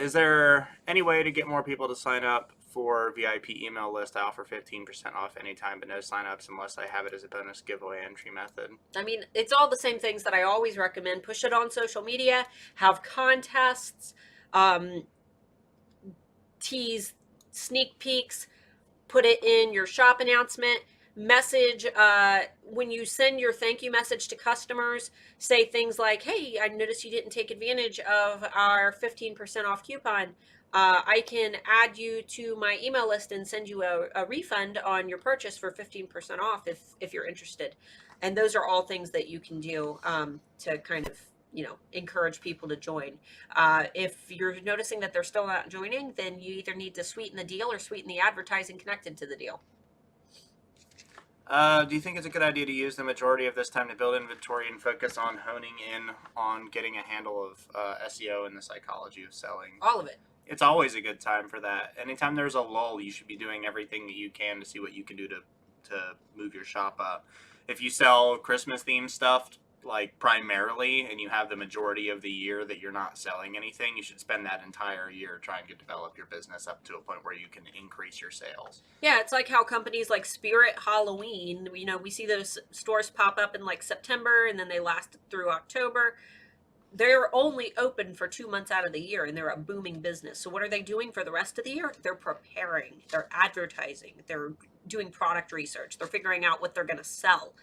Is there any way to get more people to sign up for VIP email list, I offer 15% off anytime, but no signups unless I have it as a bonus giveaway entry method. I mean, it's all the same things that I always recommend. Push it on social media, have contests, um, tease sneak peeks, put it in your shop announcement. Message when you send your thank you message to customers, say things like, hey, I noticed you didn't take advantage of our 15% off coupon. I can add you to my email list and send you a refund on your purchase for 15% off if you're interested. And those are all things that you can do to kind of, encourage people to join. If you're noticing that they're still not joining, then you either need to sweeten the deal or sweeten the advertising connected to the deal. Do you think it's a good idea to use the majority of this time to build inventory and focus on honing in on getting a handle of SEO and the psychology of selling? All of it. It's always a good time for that. Anytime there's a lull, you should be doing everything that you can to see what you can do to move your shop up. If you sell Christmas themed stuff, like primarily, and you have the majority of the year that you're not selling anything, you should spend that entire year trying to develop your business up to a point where you can increase your sales. Yeah, it's like how companies like Spirit Halloween, we see those stores pop up in like September and then they last through October. They're only open for 2 months out of the year and they're a booming business. So what are they doing for the rest of the year? They're preparing, they're advertising, they're doing product research, they're figuring out what they're going to sell.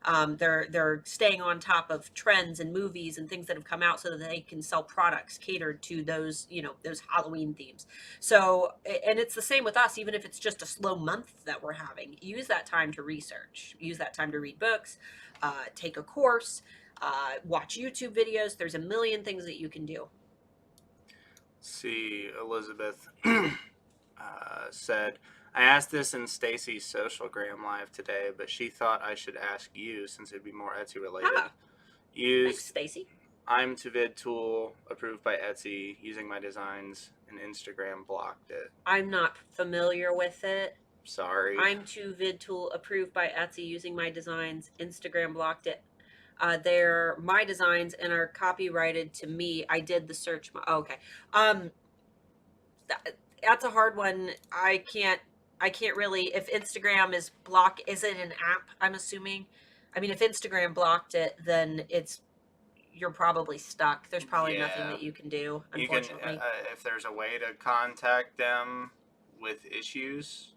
They're staying on top of trends and movies and things that have come out so that they can sell products catered to those Halloween themes. So, and it's the same with us, even if it's just a slow month that we're having. Use that time to research, use that time to read books, take a course, watch YouTube videos. There's a million things that you can do. Let's see, Elizabeth said, I asked this in Stacy's Socialgram Live today, but she thought I should ask you since it'd be more Etsy related. Thanks, Stacy. I'm to vid tool approved by Etsy using my designs, and Instagram blocked it. I'm not familiar with it. Sorry. I'm to vid tool approved by Etsy using my designs. Instagram blocked it. They're my designs and are copyrighted to me. I did the search. Okay. That's a hard one. I can't really, if Instagram is is it an app? I'm assuming. I mean, if Instagram blocked it, then you're probably stuck. There's probably nothing that you can do, unfortunately. You can, if there's a way to contact them with issues,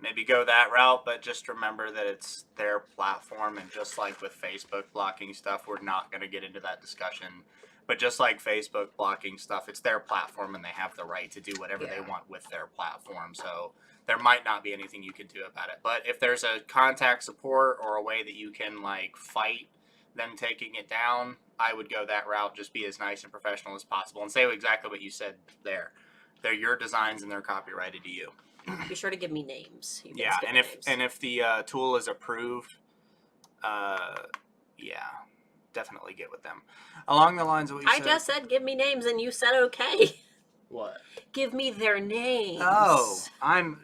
maybe go that route, but just remember that it's their platform, and just like with Facebook blocking stuff, we're not going to get into that discussion, but just like Facebook blocking stuff, it's their platform and they have the right to do whatever they want with their platform, so there might not be anything you can do about it. But if there's a contact support or a way that you can like fight them taking it down, I would go that route. Just be as nice and professional as possible and say exactly what you said there. They're your designs and they're copyrighted to you. Be sure to give me names. Yeah, and if the tool is approved, definitely get with them. Along the lines of what you said. I just said give me names and you said okay. What? Give me their names. Oh, I'm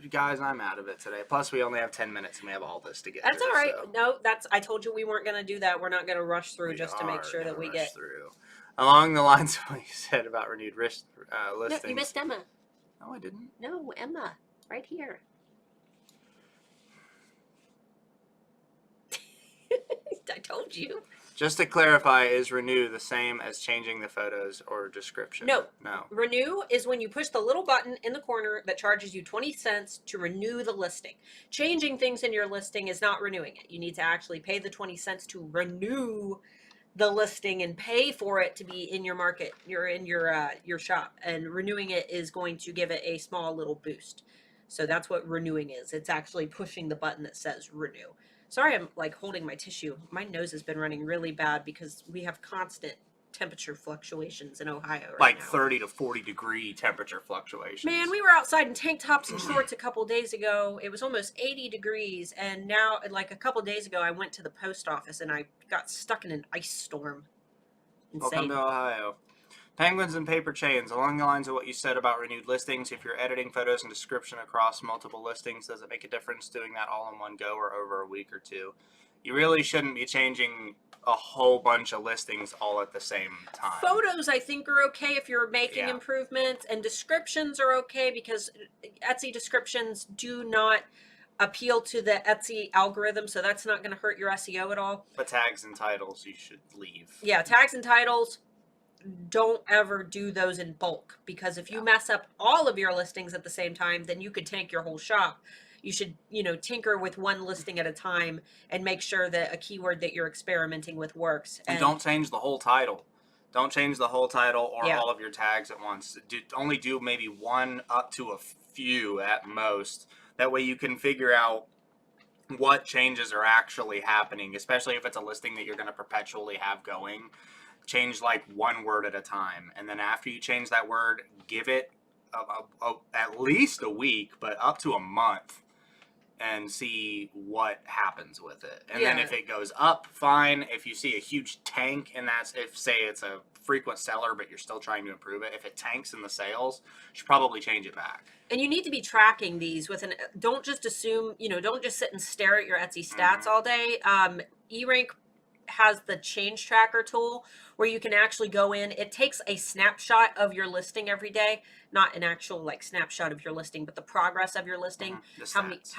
out of it today. Plus, we only have 10 minutes and we have all this to get That's through. all right. So. No, I told you we weren't going to do that. We're not going to rush through just to make sure that we get through. Along the lines of what you said about renewed listings. No, you missed Emma. No, I didn't. No, Emma. Right here. I told you. Just to clarify, is renew the same as changing the photos or description? No. No. Renew is when you push the little button in the corner that charges you 20 cents to renew the listing. Changing things in your listing is not renewing it. You need to actually pay the 20 cents to renew the listing and pay for it to be in your market. You're in your shop, and renewing it is going to give it a small little boost. So that's what renewing is. It's actually pushing the button that says renew. Sorry, I'm like holding my tissue. My nose has been running really bad because we have constant temperature fluctuations in Ohio right now. 30 to 40 degree temperature fluctuations. Man, we were outside in tank tops and shorts a couple days ago. It was almost 80 degrees. And now, like a couple days ago, I went to the post office and I got stuck in an ice storm. Insane. Welcome to Ohio. Penguins and paper chains. Along the lines of what you said about renewed listings, if you're editing photos and description across multiple listings, does it make a difference doing that all in one go or over a week or two? you really shouldn't be changing a whole bunch of listings all at the same time. Photos, I think, are okay if you're making Yeah. improvements, and descriptions are okay because Etsy descriptions do not appeal to the Etsy algorithm, so that's not going to hurt your SEO at all. But tags and titles you should leave. Yeah, tags and titles, don't ever do those in bulk, because if you mess up all of your listings at the same time, then you could tank your whole shop. You should, tinker with one listing at a time and make sure that a keyword that you're experimenting with works. And don't change the whole title. Don't change the whole title or all of your tags at once. Only do maybe one up to a few at most. That way you can figure out what changes are actually happening, especially if it's a listing that you're going to perpetually have going. Change like one word at a time. And then after you change that word, give it at least a week, but up to a month, and see what happens with it. And then if it goes up, fine. If you see a huge tank, and that's if, say, it's a frequent seller, but you're still trying to improve it, if it tanks in the sales, you should probably change it back. And you need to be tracking these with don't just assume, don't just sit and stare at your Etsy stats all day. eRank has the change tracker tool where you can actually go in. It takes a snapshot of your listing every day, not an actual snapshot of your listing, but the progress of your listing. The stats,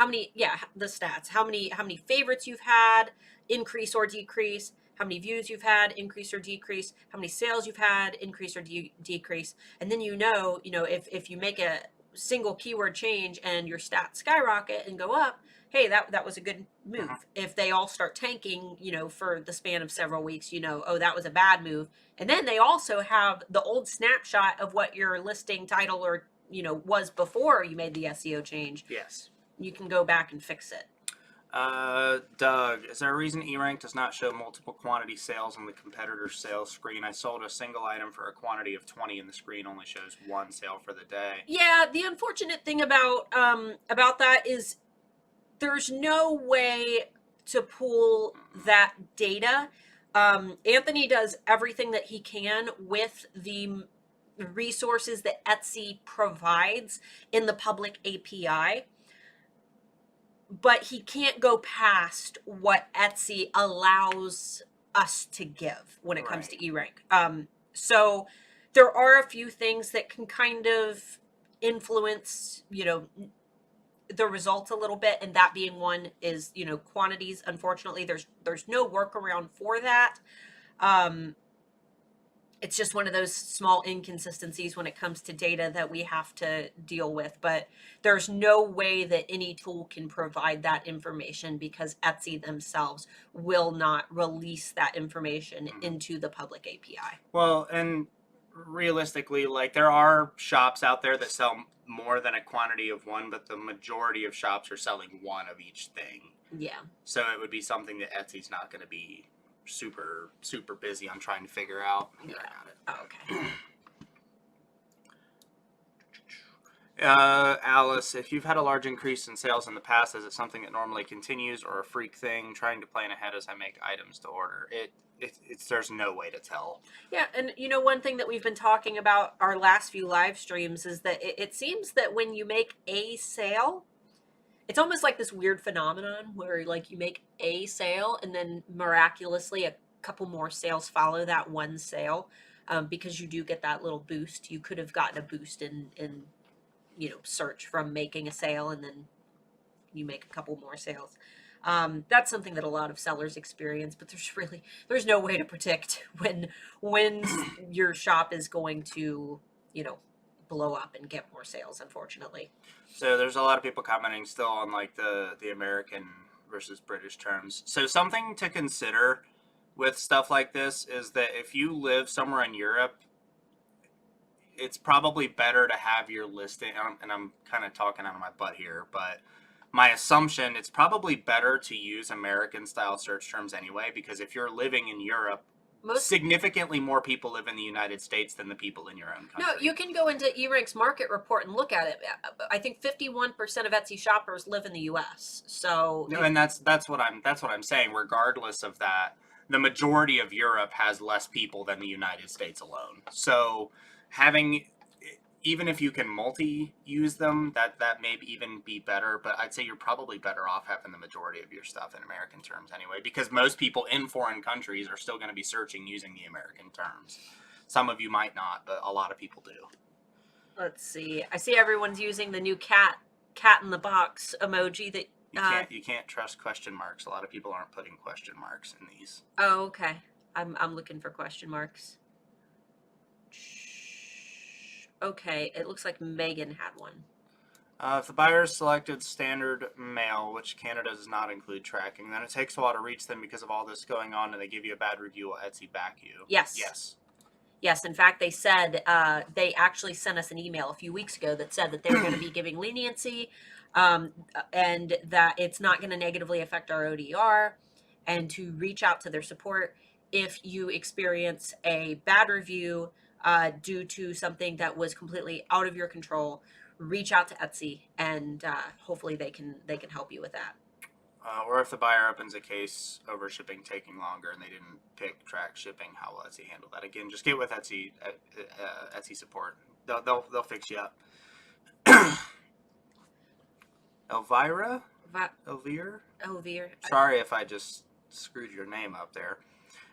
how many favorites you've had, increase or decrease, how many views you've had, increase or decrease, how many sales you've had, increase or decrease. And then if you make a single keyword change and your stats skyrocket and go up, hey, that was a good move. If they all start tanking, for the span of several weeks, oh, that was a bad move. And then they also have the old snapshot of what your listing title or, was before you made the SEO change. Yes. You can go back and fix it. Doug, is there a reason eRank does not show multiple quantity sales on the competitor's sales screen? I sold a single item for a quantity of 20 and the screen only shows one sale for the day. Yeah, the unfortunate thing about that is there's no way to pull that data. Anthony does everything that he can with the resources that Etsy provides in the public API, but he can't go past what Etsy allows us to give when it comes to eRank. So there are a few things that can kind of influence, the results a little bit, and that being one is, quantities. Unfortunately, there's no workaround for that. It's just one of those small inconsistencies when it comes to data that we have to deal with, but there's no way that any tool can provide that information because Etsy themselves will not release that information into the public API. Well, and realistically, there are shops out there that sell more than a quantity of one, but the majority of shops are selling one of each thing. Yeah. So it would be something that Etsy's not going to be super busy on trying to figure out. Here, I got it. Oh, okay. Alice, if you've had a large increase in sales in the past, is it something that normally continues or a freak thing? Trying to plan ahead as I make items to order. It's there's no way to tell. Yeah, and one thing that we've been talking about our last few live streams is that it seems that when you make a sale, it's almost like this weird phenomenon where you make a sale and then miraculously a couple more sales follow that one sale, because you do get that little boost. You could have gotten a boost in search from making a sale, and then you make a couple more sales. That's something that a lot of sellers experience, but there's no way to predict when your shop is going to blow up and get more sales, unfortunately. So there's a lot of people commenting still on the American versus British terms. So something to consider with stuff like this is that if you live somewhere in Europe, it's probably better to have your listing, and I'm kind of talking out of my butt here, but my assumption, it's probably better to use American style search terms anyway, because if you're living in Europe, significantly more people live in the United States than the people in your own country. No, you can go into eRank's market report and look at it. I think 51% of Etsy shoppers live in the U.S. So no, and that's what I'm saying. Regardless of that, the majority of Europe has less people than the United States alone. So having even if you can multi-use them, that may even be better. But I'd say you're probably better off having the majority of your stuff in American terms anyway, because most people in foreign countries are still going to be searching using the American terms. Some of you might not, but a lot of people do. Let's see. I see everyone's using the new cat in the box emoji that You can't trust question marks. A lot of people aren't putting question marks in these. Oh, okay. I'm looking for question marks. Okay, it looks like Megan had one. If the buyer selected standard mail, which Canada does not include tracking, then it takes a while to reach them because of all this going on, and they give you a bad review. Will Etsy back you? Yes. Yes. Yes. In fact, they said they actually sent us an email a few weeks ago that said that they were going to be giving leniency, and that it's not going to negatively affect our ODR, and to reach out to their support if you experience a bad review due to something that was completely out of your control. Reach out to Etsy, and hopefully they can help you with that. Or if the buyer opens a case over shipping taking longer and they didn't pick track shipping, how will Etsy handle that? Again, just get with Etsy Etsy support. They'll fix you up. Elvira? Elvira? Sorry if I just screwed your name up there.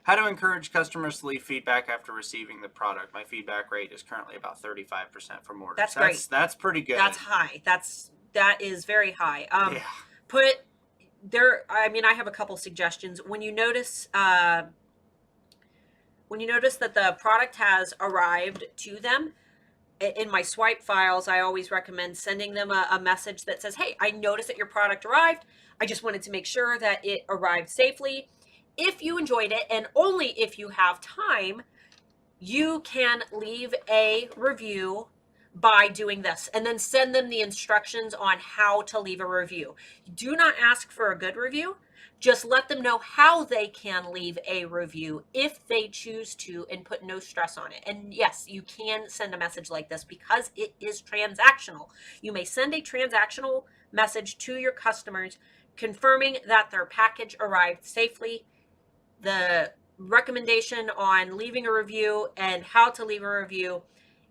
How to encourage customers to leave feedback after receiving the product. My feedback rate is currently about 35% from orders. That's great. That's pretty good. That's high. That is very high. Yeah. Put there. I mean, I have a couple suggestions. When you notice that the product has arrived to them, in my swipe files, I always recommend sending them a message that says, "Hey, I noticed that your product arrived. I just wanted to make sure that it arrived safely. If you enjoyed it, and only if you have time, you can leave a review by doing this," and then send them the instructions on how to leave a review. Do not ask for a good review. Just let them know how they can leave a review if they choose to, and put no stress on it. And yes, you can send a message like this because it is transactional. You may send a transactional message to your customers confirming that their package arrived safely. The recommendation on leaving a review and how to leave a review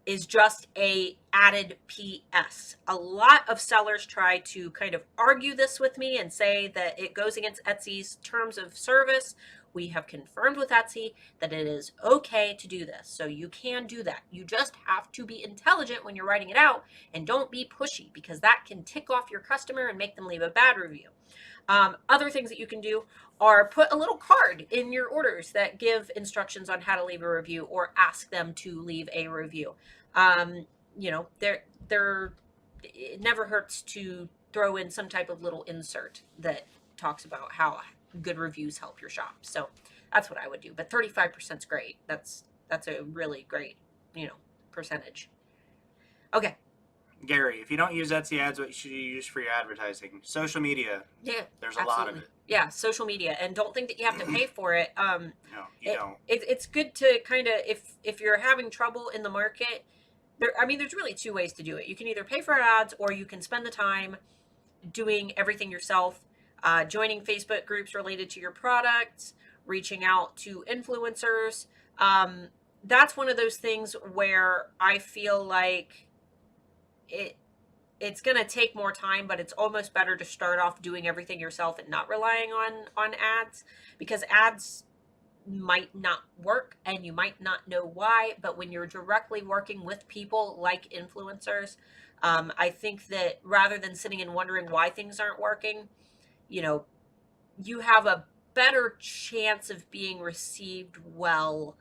is just a added PS. A lot of sellers try to kind of argue this with me and say that it goes against Etsy's terms of service. We have confirmed with Etsy that it is okay to do this. So you can do that. You just have to be intelligent when you're writing it out, and don't be pushy, because that can tick off your customer and make them leave a bad review. Other things that you can do are put a little card in your orders that give instructions on how to leave a review, or ask them to leave a review. It never hurts to throw in some type of little insert that talks about how good reviews help your shop. So that's what I would do. But 35% is great. That's a really great, percentage. Okay. Gary, if you don't use Etsy ads, what should you use for your advertising? Social media. Yeah, there's a lot of it. Yeah, social media, and don't think that you have to pay for it. No, you don't. It's good to kind of, if you're having trouble in the market, there's really two ways to do it. You can either pay for ads, or you can spend the time doing everything yourself, joining Facebook groups related to your products, reaching out to influencers. That's one of those things where I feel like it's going to take more time, but it's almost better to start off doing everything yourself and not relying on ads, because ads might not work and you might not know why. But when you're directly working with people like influencers, I think that rather than sitting and wondering why things aren't working, you have a better chance of being received well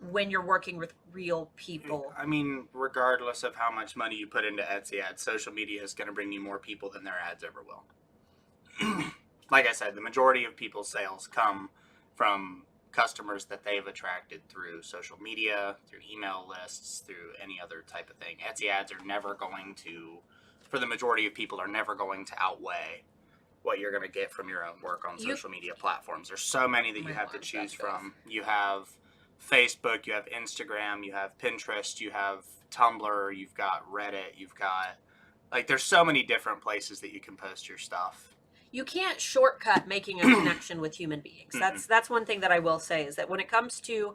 when you're working with real people. I mean, regardless of how much money you put into Etsy ads, social media is going to bring you more people than their ads ever will. Like I said, the majority of people's sales come from customers that they've attracted through social media, through email lists, through any other type of thing. Etsy ads are never going to, for the majority of people, are never going to outweigh what you're going to get from your own work on social media platforms. There's so many that you have to choose from. You have Facebook, you have Instagram, you have Pinterest, you have Tumblr, you've got Reddit, you've got, there's so many different places that you can post your stuff. you can't shortcut making a connection with human beings. That's one thing that I will say, is that when it comes to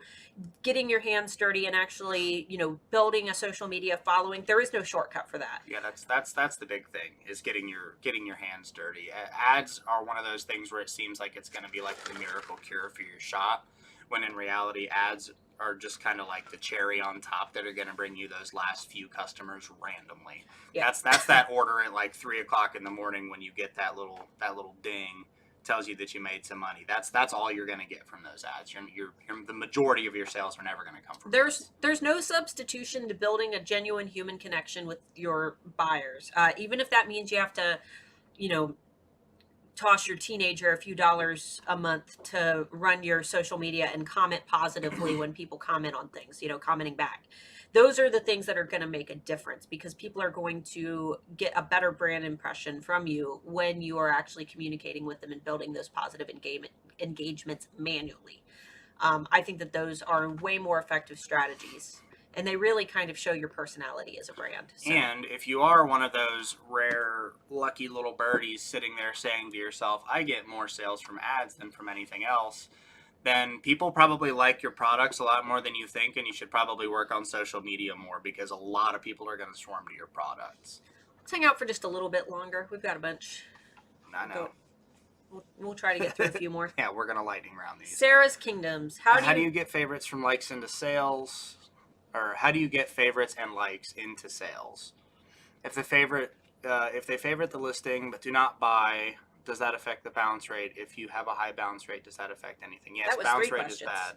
getting your hands dirty and actually, building a social media following, there is no shortcut for that. Yeah, that's the big thing, is getting your hands dirty. Ads are one of those things where it seems like it's going to be like the miracle cure for your shop, when in reality ads are just kind of like the cherry on top that are going to bring you those last few customers randomly. Yeah. That's that order at like 3:00 in the morning when you get that little ding, tells you that you made some money. That's all you're going to get from those ads. The majority of your sales are never going to come from ads. There's no substitution to building a genuine human connection with your buyers, even if that means you have to, toss your teenager a few dollars a month to run your social media and comment positively when people comment on things, commenting back. Those are the things that are going to make a difference, because people are going to get a better brand impression from you when you are actually communicating with them and building those positive engagements manually. I think that those are way more effective strategies, and they really kind of show your personality as a brand. So. And if you are one of those rare, lucky little birdies sitting there saying to yourself, I get more sales from ads than from anything else, then people probably like your products a lot more than you think, and you should probably work on social media more, because a lot of people are going to swarm to your products. Let's hang out for just a little bit longer. We've got a bunch. I know. We'll try to get through a few more. Yeah, we're going to lightning round these. Sarah's Kingdoms. How do you get favorites from likes into sales? Or how do you get favorites and likes into sales? If they favorite the listing but do not buy, does that affect the bounce rate? If you have a high bounce rate, does that affect anything? Yes, bounce rate is bad.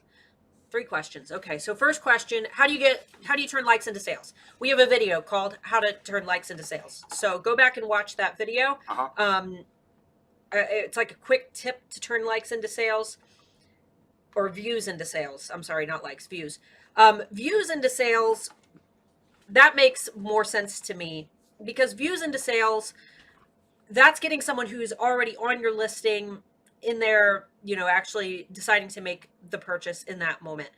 3 questions. Okay, so first question, how do you turn likes into sales? We have a video called How to Turn Likes into Sales. So go back and watch that video. It's like a quick tip to turn likes into sales, or views into sales. I'm sorry, not likes, views. Views into sales, that makes more sense to me, because views into sales, that's getting someone who's already on your listing in there, actually deciding to make the purchase in that moment.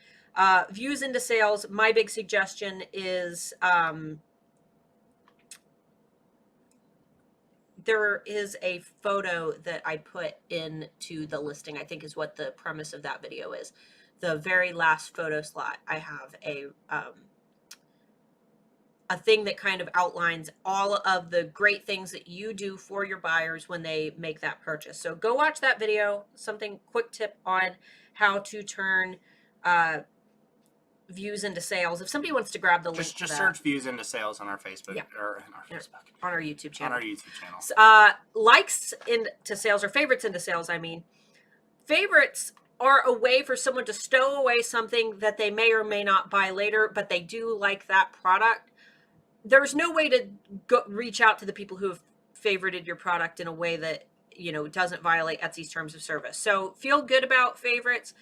Views into sales, my big suggestion is, there is a photo that I put into the listing, I think is what the premise of that video is. The very last photo slot, I have a thing that kind of outlines all of the great things that you do for your buyers when they make that purchase. So go watch that video. Quick tip on how to turn views into sales. If somebody wants to grab the link, just search views into sales on our Facebook, or on our YouTube channel. On our YouTube channel. Likes into sales, or favorites into sales. I mean, favorites are a way for someone to stow away something that they may or may not buy later, but they do like that product. There's no way to reach out to the people who have favorited your product in a way that, doesn't violate Etsy's terms of service. So feel good about favorites,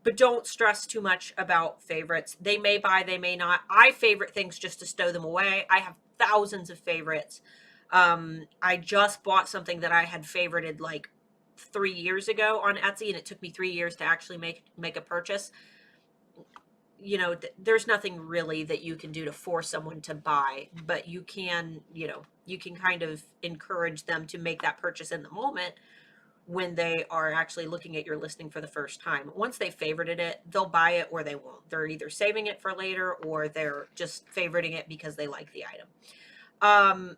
but don't stress too much about favorites. They may buy, they may not. I favorite things just to stow them away. I have thousands of favorites. I just bought something that I had favorited like 3 years ago on Etsy, and it took me 3 years to actually make a purchase. There's nothing really that you can do to force someone to buy, but you can kind of encourage them to make that purchase in the moment when they are actually looking at your listing for the first time. Once they favorited it, they'll buy it or they won't. They're either saving it for later, or they're just favoriting it because they like the item.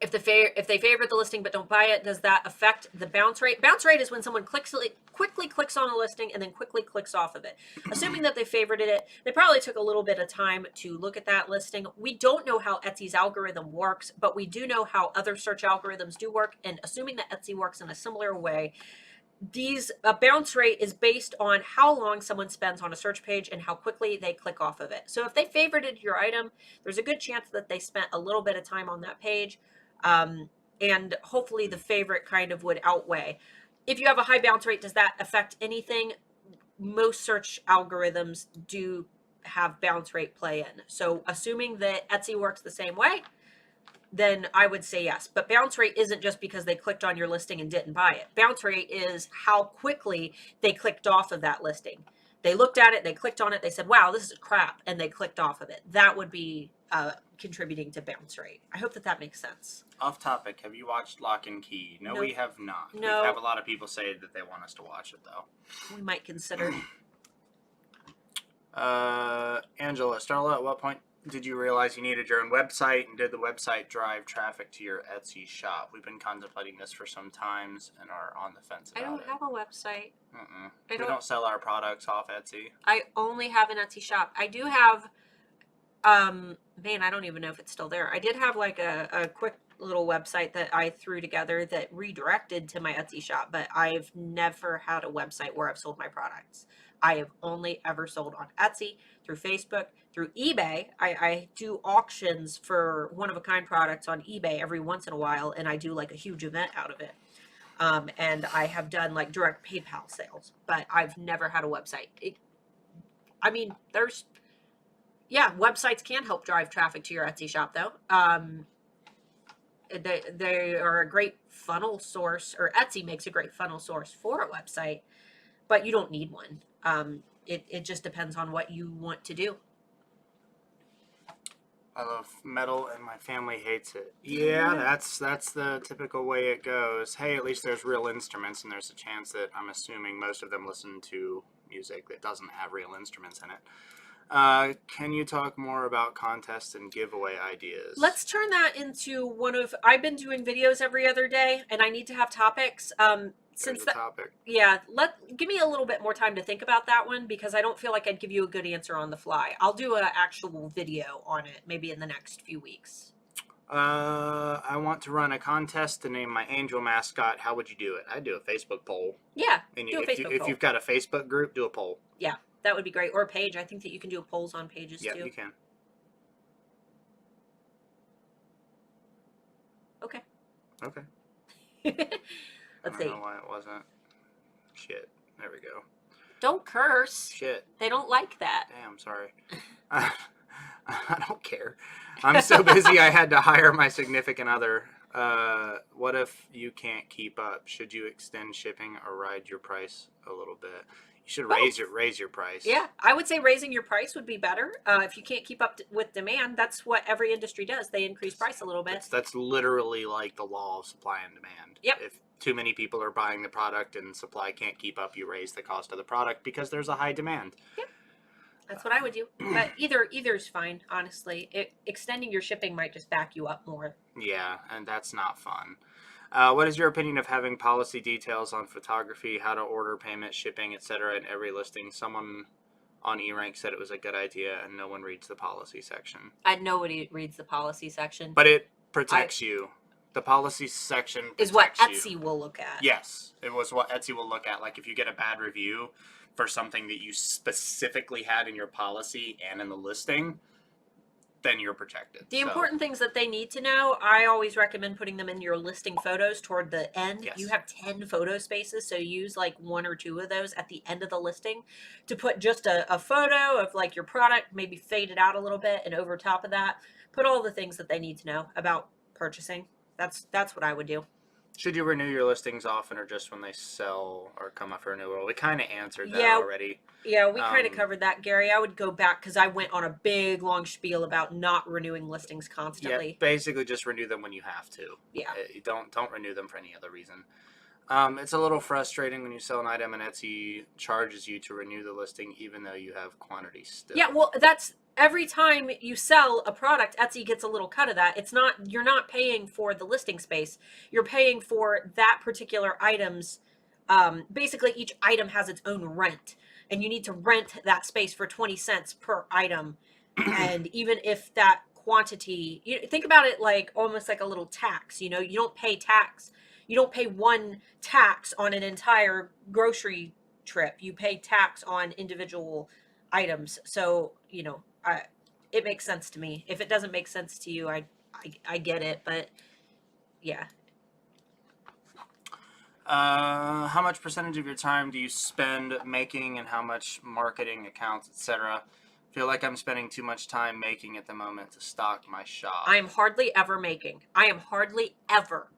If they favorite the listing but don't buy it, does that affect the bounce rate? Bounce rate is when someone quickly clicks on a listing and then quickly clicks off of it. Assuming that they favorited it, they probably took a little bit of time to look at that listing. We don't know how Etsy's algorithm works, but we do know how other search algorithms do work. And assuming that Etsy works in a similar way, a bounce rate is based on how long someone spends on a search page and how quickly they click off of it. So if they favorited your item, there's a good chance that they spent a little bit of time on that page. And hopefully the favorite kind of would outweigh. If you have a high bounce rate, does that affect anything? Most search algorithms do have bounce rate play in. So assuming that Etsy works the same way, then I would say yes. But bounce rate isn't just because they clicked on your listing and didn't buy it. Bounce rate is how quickly they clicked off of that listing. They looked at it, they clicked on it, they said, wow, this is crap, and they clicked off of it. That would be contributing to bounce rate. I hope that makes sense. Off topic, have you watched Lock and Key? No, Nope. we have not. No. We have a lot of people say that they want us to watch it, though. We might consider. Angela, Starla, at what point did you realize you needed your own website, and did the website drive traffic to your Etsy shop? We've been contemplating this for some times and are on the fence about it. I don't have a website. We don't sell our products off Etsy. I only have an Etsy shop. I do have, man, I don't even know if it's still there. I did have like a quick little website that I threw together that redirected to my Etsy shop, but I've never had a website where I've sold my products. I have only ever sold on Etsy, through Facebook, through eBay. I do auctions for one-of-a-kind products on eBay every once in a while, and I do like a huge event out of it. And I have done like direct PayPal sales, but I've never had a website. Websites can help drive traffic to your Etsy shop, though. They are a great funnel source, or Etsy makes a great funnel source for a website, but you don't need one. It just depends on what you want to do. I love metal and my family hates it. Yeah, that's the typical way it goes. Hey, at least there's real instruments, and there's a chance that I'm assuming most of them listen to music that doesn't have real instruments in it. Can you talk more about contests and giveaway ideas? Let's turn that into I've been doing videos every other day, and I need to have topics. Topic. Yeah, give me a little bit more time to think about that one, because I don't feel like I'd give you a good answer on the fly. I'll do an actual video on it maybe in the next few weeks. I want to run a contest to name my angel mascot. How would you do it? I'd do a Facebook poll. Yeah, And do a Facebook poll. If you've got a Facebook group, do a poll. Yeah, that would be great. Or a page. I think that you can do polls on pages too. Yeah, you can. Okay. I don't know why it wasn't. Shit. There we go. Don't curse. Shit. They don't like that. Damn, sorry. I don't care. I'm so busy I had to hire my significant other. What if you can't keep up? Should you extend shipping or ride your price a little bit? You should raise your price. Yeah, I would say raising your price would be better. If you can't keep up with demand, that's what every industry does. They increase price a little bit. That's literally like the law of supply and demand. Yep. If too many people are buying the product and supply can't keep up, you raise the cost of the product because there's a high demand. Yep. That's what I would do. But either's fine, honestly. Extending your shipping might just back you up more. Yeah, and that's not fun. What is your opinion of having policy details on photography, how to order, payment, shipping, etc. in every listing? Someone on eRank said it was a good idea, and no one reads the policy section. Nobody reads the policy section. But it protects you. The policy section is what Etsy will look at. Yes, it was what Etsy will look at. Like if you get a bad review for something that you specifically had in your policy and in the listing, then you're protected. The important things that they need to know, I always recommend putting them in your listing photos toward the end. Yes. You have 10 photo spaces, so use like 1 or 2 of those at the end of the listing to put just a photo of like your product, maybe fade it out a little bit, and over top of that, put all the things that they need to know about purchasing. That's what I would do. Should you renew your listings often or just when they sell or come up for renewal? We kind of answered that already. Yeah, we kind of covered that, Gary. I would go back because I went on a big, long spiel about not renewing listings constantly. Yeah, basically just renew them when you have to. Yeah. Don't renew them for any other reason. It's a little frustrating when you sell an item and Etsy charges you to renew the listing even though you have quantity still. Yeah, well, that's every time you sell a product, Etsy gets a little cut of that. You're not paying for the listing space. You're paying for that particular item's, basically each item has its own rent, and you need to rent that space for 20 cents per item. And even if that quantity, think about it like almost like a little tax, you don't pay tax. You don't pay one tax on an entire grocery trip. You pay tax on individual items. So, it makes sense to me. If it doesn't make sense to you, I get it, but yeah. How much percentage of your time do you spend making and how much marketing, accounts, etc.? Feel like I'm spending too much time making at the moment to stock my shop. I am hardly ever making. I am hardly ever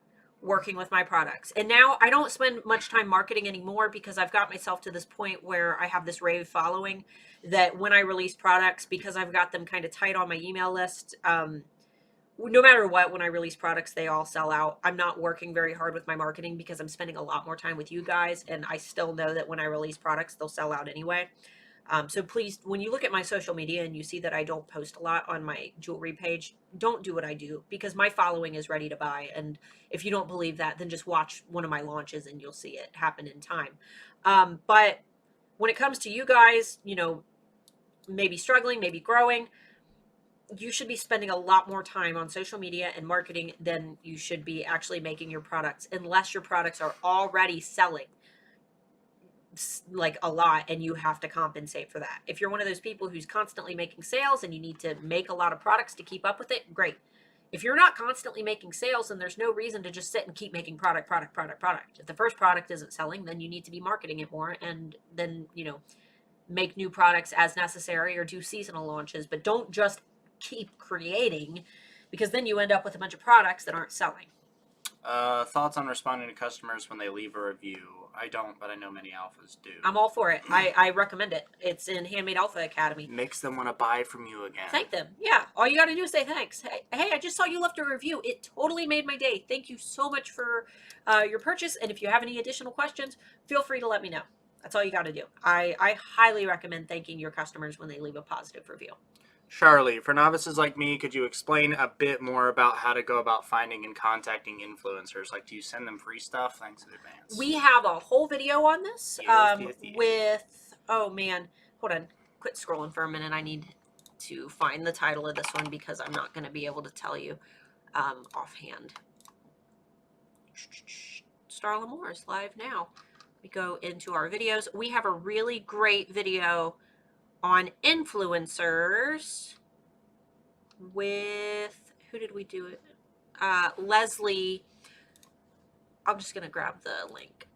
working with my products. And now I don't spend much time marketing anymore because I've got myself to this point where I have this rave following that when I release products, because I've got them kind of tight on my email list, no matter what, when I release products, they all sell out. I'm not working very hard with my marketing because I'm spending a lot more time with you guys. And I still know that when I release products, they'll sell out anyway. So please, when you look at my social media and you see that I don't post a lot on my jewelry page, don't do what I do because my following is ready to buy. And if you don't believe that, then just watch one of my launches and you'll see it happen in time. But when it comes to you guys, maybe struggling, maybe growing, you should be spending a lot more time on social media and marketing than you should be actually making your products, unless your products are already selling like a lot and you have to compensate for that. If you're one of those people who's constantly making sales and you need to make a lot of products to keep up with it, great. If you're not constantly making sales, then there's no reason to just sit and keep making product. If the first product isn't selling, then you need to be marketing it more and then, make new products as necessary or do seasonal launches, but don't just keep creating because then you end up with a bunch of products that aren't selling. Thoughts on responding to customers when they leave a review? I don't, but I know many alphas do. I'm all for it. I recommend it. It's in Handmade Alpha Academy. Makes them want to buy from you again. Thank them. Yeah. All you got to do is say thanks. Hey, I just saw you left a review. It totally made my day. Thank you so much for your purchase. And if you have any additional questions, feel free to let me know. That's all you got to do. I highly recommend thanking your customers when they leave a positive review. Charlie, for novices like me, could you explain a bit more about how to go about finding and contacting influencers? Like, do you send them free stuff? Thanks in advance. We have a whole video on this with, oh man, hold on. Quit scrolling for a minute. I need to find the title of this one because I'm not going to be able to tell you offhand. Starla Moore is live now. We go into our videos. We have a really great video on influencers with, who did we do it? Leslie. I'm just going to grab the link.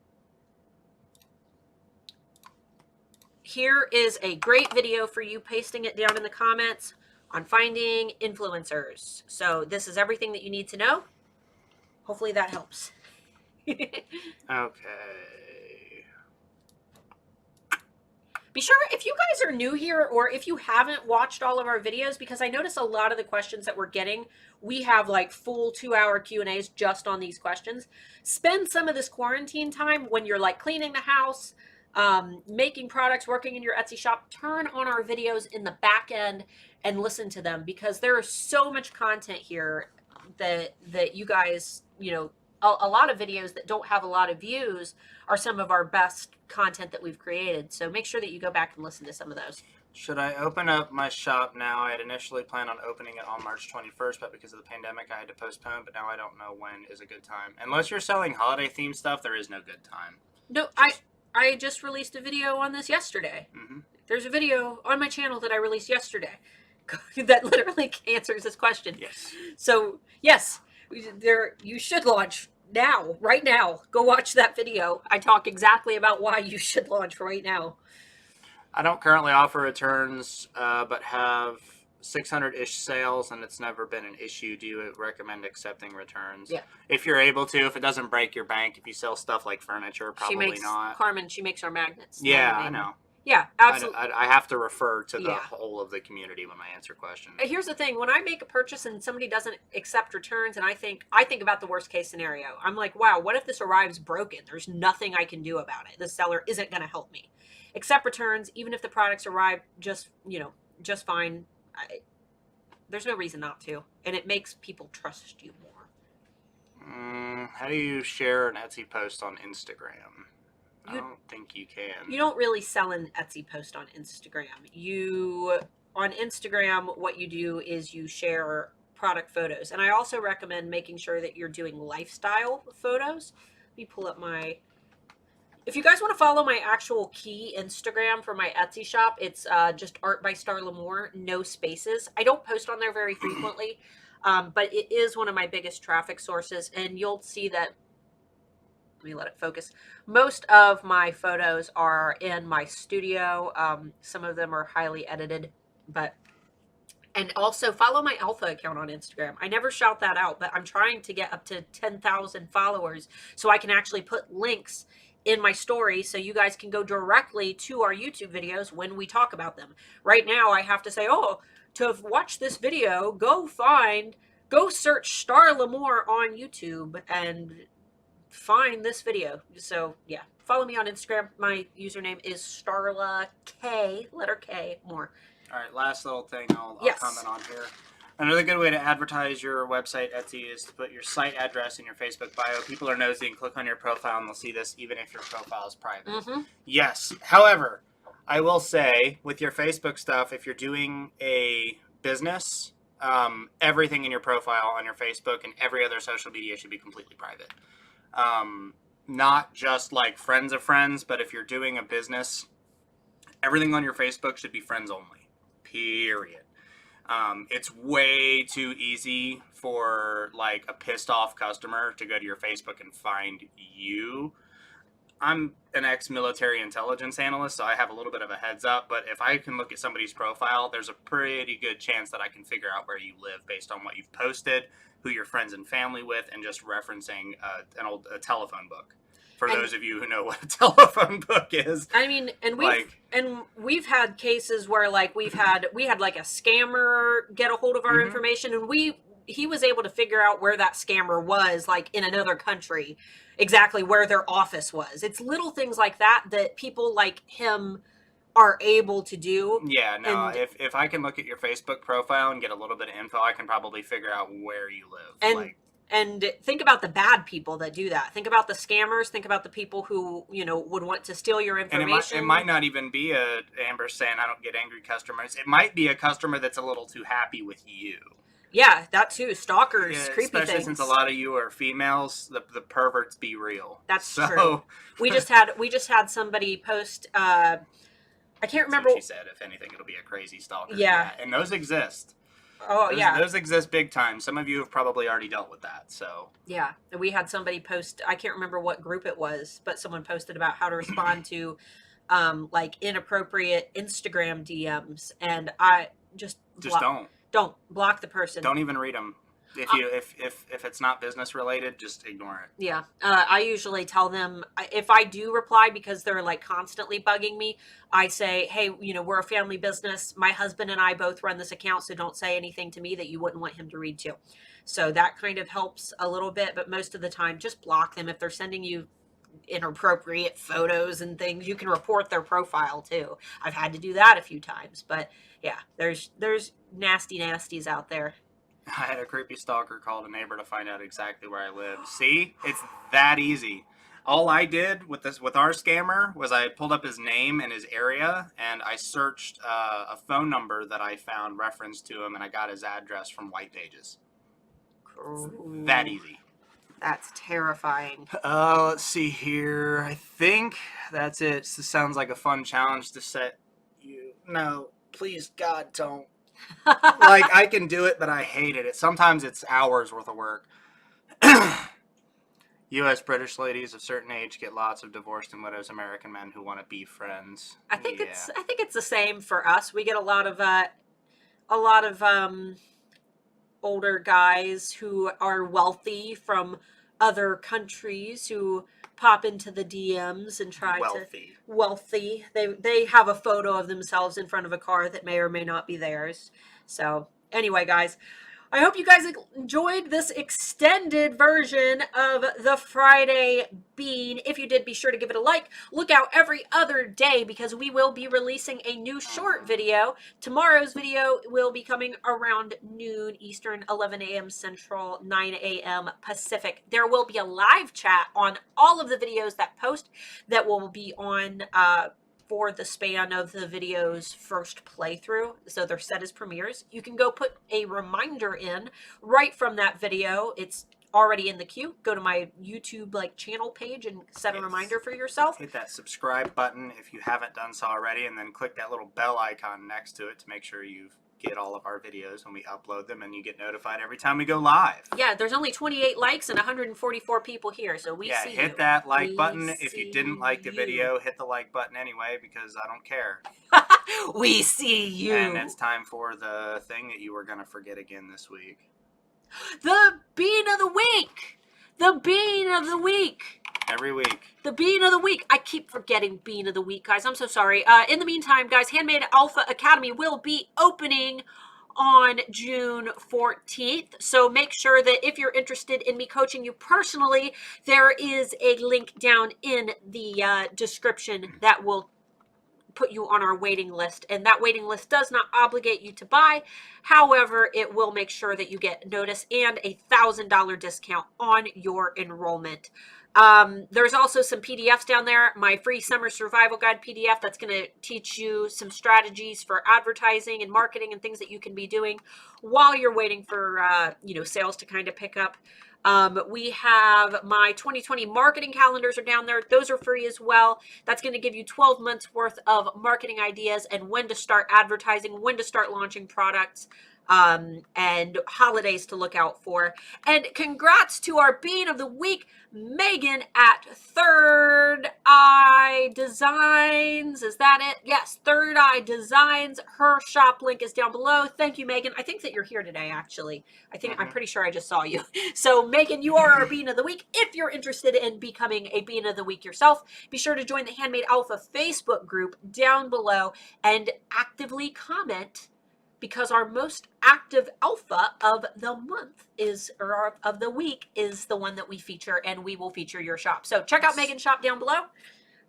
Here is a great video for you, pasting it down in the comments on finding influencers. So this is everything that you need to know. Hopefully that helps. Okay. Be sure, if you guys are new here or if you haven't watched all of our videos, because I notice a lot of the questions that we're getting, we have like full 2-hour Q&As just on these questions. Spend some of this quarantine time when you're like cleaning the house, making products, working in your Etsy shop, turn on our videos in the back end and listen to them because there is so much content here that you guys, a lot of videos that don't have a lot of views are some of our best content that we've created. So make sure that you go back and listen to some of those. Should I open up my shop now? I had initially planned on opening it on March 21st, but because of the pandemic, I had to postpone. But now I don't know when is a good time. Unless you're selling holiday-themed stuff, there is no good time. No, I just released a video on this yesterday. Mm-hmm. There's a video on my channel that I released yesterday that literally answers this question. Yes. So, yes, you should launch now, right now. Go watch that video. I talk exactly about why you should launch right now. I don't currently offer returns, but have 600-ish sales, and it's never been an issue. Do you recommend accepting returns? Yeah. If you're able to, if it doesn't break your bank, if you sell stuff like furniture, probably not. Carmen, she makes our magnets. Yeah, I know. Yeah, absolutely. I have to refer to the whole of the community when I answer questions. Here's the thing. When I make a purchase and somebody doesn't accept returns, and I think about the worst case scenario. I'm like, wow, what if this arrives broken? There's nothing I can do about it. The seller isn't going to help me. Accept returns, even if the products arrive just fine. There's no reason not to. And it makes people trust you more. How do you share an Etsy post on Instagram? I don't think you can. You don't really sell an Etsy post on Instagram. On Instagram, what you do is you share product photos. And I also recommend making sure that you're doing lifestyle photos. Let me pull up if you guys want to follow my actual key Instagram for my Etsy shop, it's just Art by Starla Moore, no spaces. I don't post on there very frequently, but it is one of my biggest traffic sources. And you'll see that, let me let it focus. Most of my photos are in my studio. Some of them are highly edited, but And also follow my Alpha account on Instagram. I never shout that out, but I'm trying to get up to 10,000 followers so I can actually put links in my story so you guys can go directly to our YouTube videos when we talk about them. Right now, I have to say, oh, to watch this video, go search Starla Moore on YouTube and find this video. So yeah, follow me on Instagram. My username is Starla K, letter K, Moore. All right, last little thing I'll Yes. comment on here. Another good way to advertise your website, Etsy, is to put your site address in your Facebook bio. People are nosy and click on your profile and they'll see this even if your profile is private. Mm-hmm. Yes. However, I will say with your Facebook stuff, if you're doing a business, everything in your profile on your Facebook and every other social media should be completely private. Not just like friends of friends, but if you're doing a business, everything on your Facebook should be friends only. Period. It's way too easy for like a pissed off customer to go to your Facebook and find you. I'm an ex-military intelligence analyst, so I have a little bit of a heads up, but if I can look at somebody's profile, there's a pretty good chance that I can figure out where you live based on what you've posted, who you're friends and family with, and just referencing a telephone book. For those of you who know what a telephone book is. I mean, and we've had cases where like we had like a scammer get a hold of our information, and he was able to figure out where that scammer was, like in another country, exactly where their office was. It's little things like that that people like him are able to do. Yeah, no, if I can look at your Facebook profile and get a little bit of info, I can probably figure out where you live. And think about the bad people that do that. Think about the scammers. Think about the people who, would want to steal your information. And it might not even be a Amber saying I don't get angry customers. It might be a customer that's a little too happy with you. Yeah, that too. Stalkers, creepy especially things. Since a lot of you are females, the perverts be real. That's true. We just had somebody post. I can't remember. What she said, if anything, it'll be a crazy stalker. Yeah, and those exist. Oh, yeah. Those exist big time. Some of you have probably already dealt with that, so. Yeah. We had somebody post, I can't remember what group it was, but someone posted about how to respond to, like, inappropriate Instagram DMs. And I just don't block the person. Don't even read them. If it's not business related, just ignore it. Yeah. I usually tell them, if I do reply because they're like constantly bugging me, I say, hey, we're a family business. My husband and I both run this account, so don't say anything to me that you wouldn't want him to read to. So that kind of helps a little bit, but most of the time just block them. If they're sending you inappropriate photos and things, you can report their profile too. I've had to do that a few times, but yeah, there's nasty nasties out there. I had a creepy stalker call a neighbor to find out exactly where I live. See? It's that easy. All I did with our scammer was I pulled up his name and his area, and I searched a phone number that I found referenced to him, and I got his address from White Pages. Cool. That easy. That's terrifying. Let's see here. I think that's it. This sounds like a fun challenge to set you. No, please, God, don't. Like, I can do it, but I hate it. Sometimes it's hours worth of work. U.S. British ladies of certain age get lots of divorced and widows American men who want to be friends. I think it's the same for us. We get a lot of older guys who are wealthy from other countries who pop into the DMs and try wealthy. They have a photo of themselves in front of a car that may or may not be theirs. So anyway, guys, I hope you guys enjoyed this extended version of the Friday Bean. If you did, be sure to give it a like. Look out every other day because we will be releasing a new short video. Tomorrow's video will be coming around noon Eastern, 11 a.m. Central, 9 a.m. Pacific. There will be a live chat on all of the videos that post that will be on for the span of the video's first playthrough. So they're set as premieres. You can go put a reminder in right from that video. It's already in the queue. Go to my YouTube channel page and set a reminder for yourself. Hit that subscribe button if you haven't done so already, and then click that little bell icon next to it to make sure you've get all of our videos when we upload them, and you get notified every time we go live. Yeah, there's only 28 likes and 144 people here, so we see you. Hit that like button. We If you see didn't like the you. video, hit the like button anyway, because I don't care. We see you. And it's time for the thing that you were going to forget again this week. The Bean of the Week! The Bean of the Week! Every week. The Bean of the Week. I keep forgetting Bean of the Week, guys. I'm so sorry. In the meantime, guys, Handmade Alpha Academy will be opening on June 14th. So make sure that if you're interested in me coaching you personally, there is a link down in the description that will put you on our waiting list, and that waiting list does not obligate you to buy. However, it will make sure that you get notice and a $1,000 discount on your enrollment. There's also some PDFs down there. My free summer survival guide PDF that's going to teach you some strategies for advertising and marketing and things that you can be doing while you're waiting for sales to kind of pick up. We have my 2020 marketing calendars are down there. Those are free as well. That's going to give you 12 months worth of marketing ideas and when to start advertising, when to start launching products, and holidays to look out for. And congrats to our Bean of the Week, Megan at Third Eye Designs. Is that it? Yes, Third Eye Designs. Her shop link is down below. Thank you, Megan. I think that you're here today, actually. I'm pretty sure I just saw you. So, Megan, you are our Bean of the Week. If you're interested in becoming a Bean of the Week yourself, be sure to join the Handmade Alpha Facebook group down below and actively comment, because our most active alpha of the month of the week is the one that we feature, and we will feature your shop. So check out Megan's shop down below.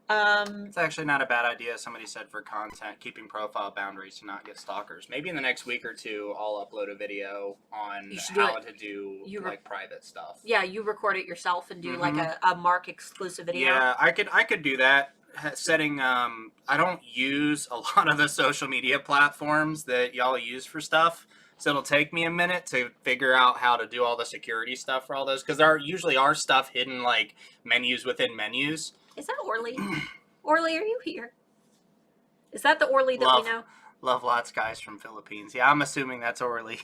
It's actually not a bad idea. Somebody said for content, keeping profile boundaries to not get stalkers. Maybe in the next week or two, I'll upload a video on how to do private stuff. Yeah, you record it yourself and do like a Mark exclusive video. Yeah, I could do that. Setting I don't use a lot of the social media platforms that y'all use for stuff, so it'll take me a minute to figure out how to do all the security stuff for all those, because there are usually stuff hidden like menus within menus. Is that Orly? Orly, are you here? Is that the Orly that we know? Love lots guys from Philippines. Yeah, I'm assuming that's Orly.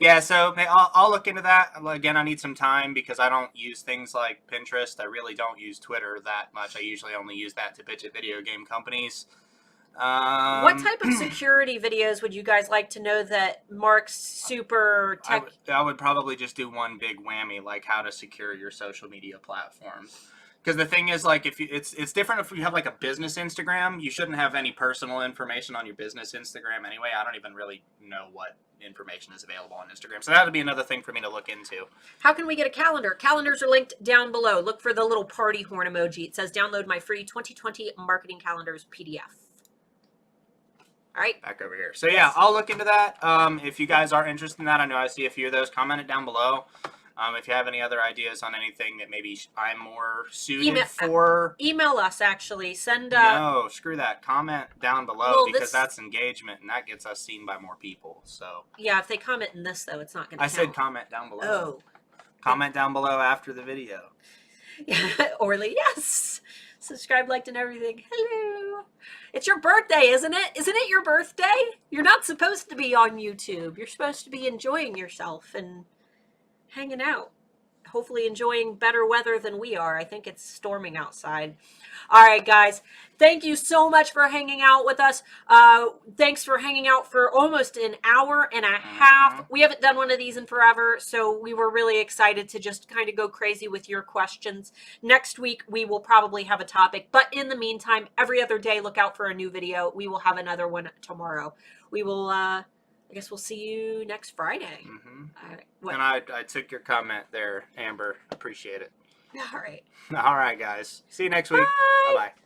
Yeah, so I'll look into that. Again, I need some time because I don't use things like Pinterest. I really don't use Twitter that much. I usually only use that to pitch at video game companies. What type of security videos would you guys like to know that Mark's super tech? I would probably just do one big whammy, like how to secure your social media platforms. Because the thing is, like, if it's different if you have like a business Instagram. You shouldn't have any personal information on your business Instagram anyway. I don't even really know what information is available on Instagram, so that would be another thing for me to look into. How can we get a calendar? Calendars are linked down below. Look for the little party horn emoji. It says download my free 2020 marketing calendars PDF. All right, back over here. So yeah, I'll look into that. If you guys are interested in that, I know I see a few of those. Comment it down below. If you have any other ideas on anything that maybe I'm more suited for. Email us, actually. No, screw that. Comment down below, because that's engagement, and that gets us seen by more people. So yeah, if they comment in this, though, it's not going to count. I said comment down below. Oh. Comment down below after the video. Orly, yes. Subscribe, liked, and everything. Hello. It's your birthday, isn't it? Isn't it your birthday? You're not supposed to be on YouTube. You're supposed to be enjoying yourself and hanging out, hopefully enjoying better weather than we are. I think it's storming outside. All right, guys, thank you so much for hanging out with us. Thanks for hanging out for almost an hour and a half. We haven't done one of these in forever, so we were really excited to just kind of go crazy with your questions. Next week, we will probably have a topic, but in the meantime, every other day, look out for a new video. We will have another one tomorrow. We will I guess we'll see you next Friday. All right. And I took your comment there, Amber. Appreciate it. All right. All right, guys. See you next week. Bye. Bye-bye.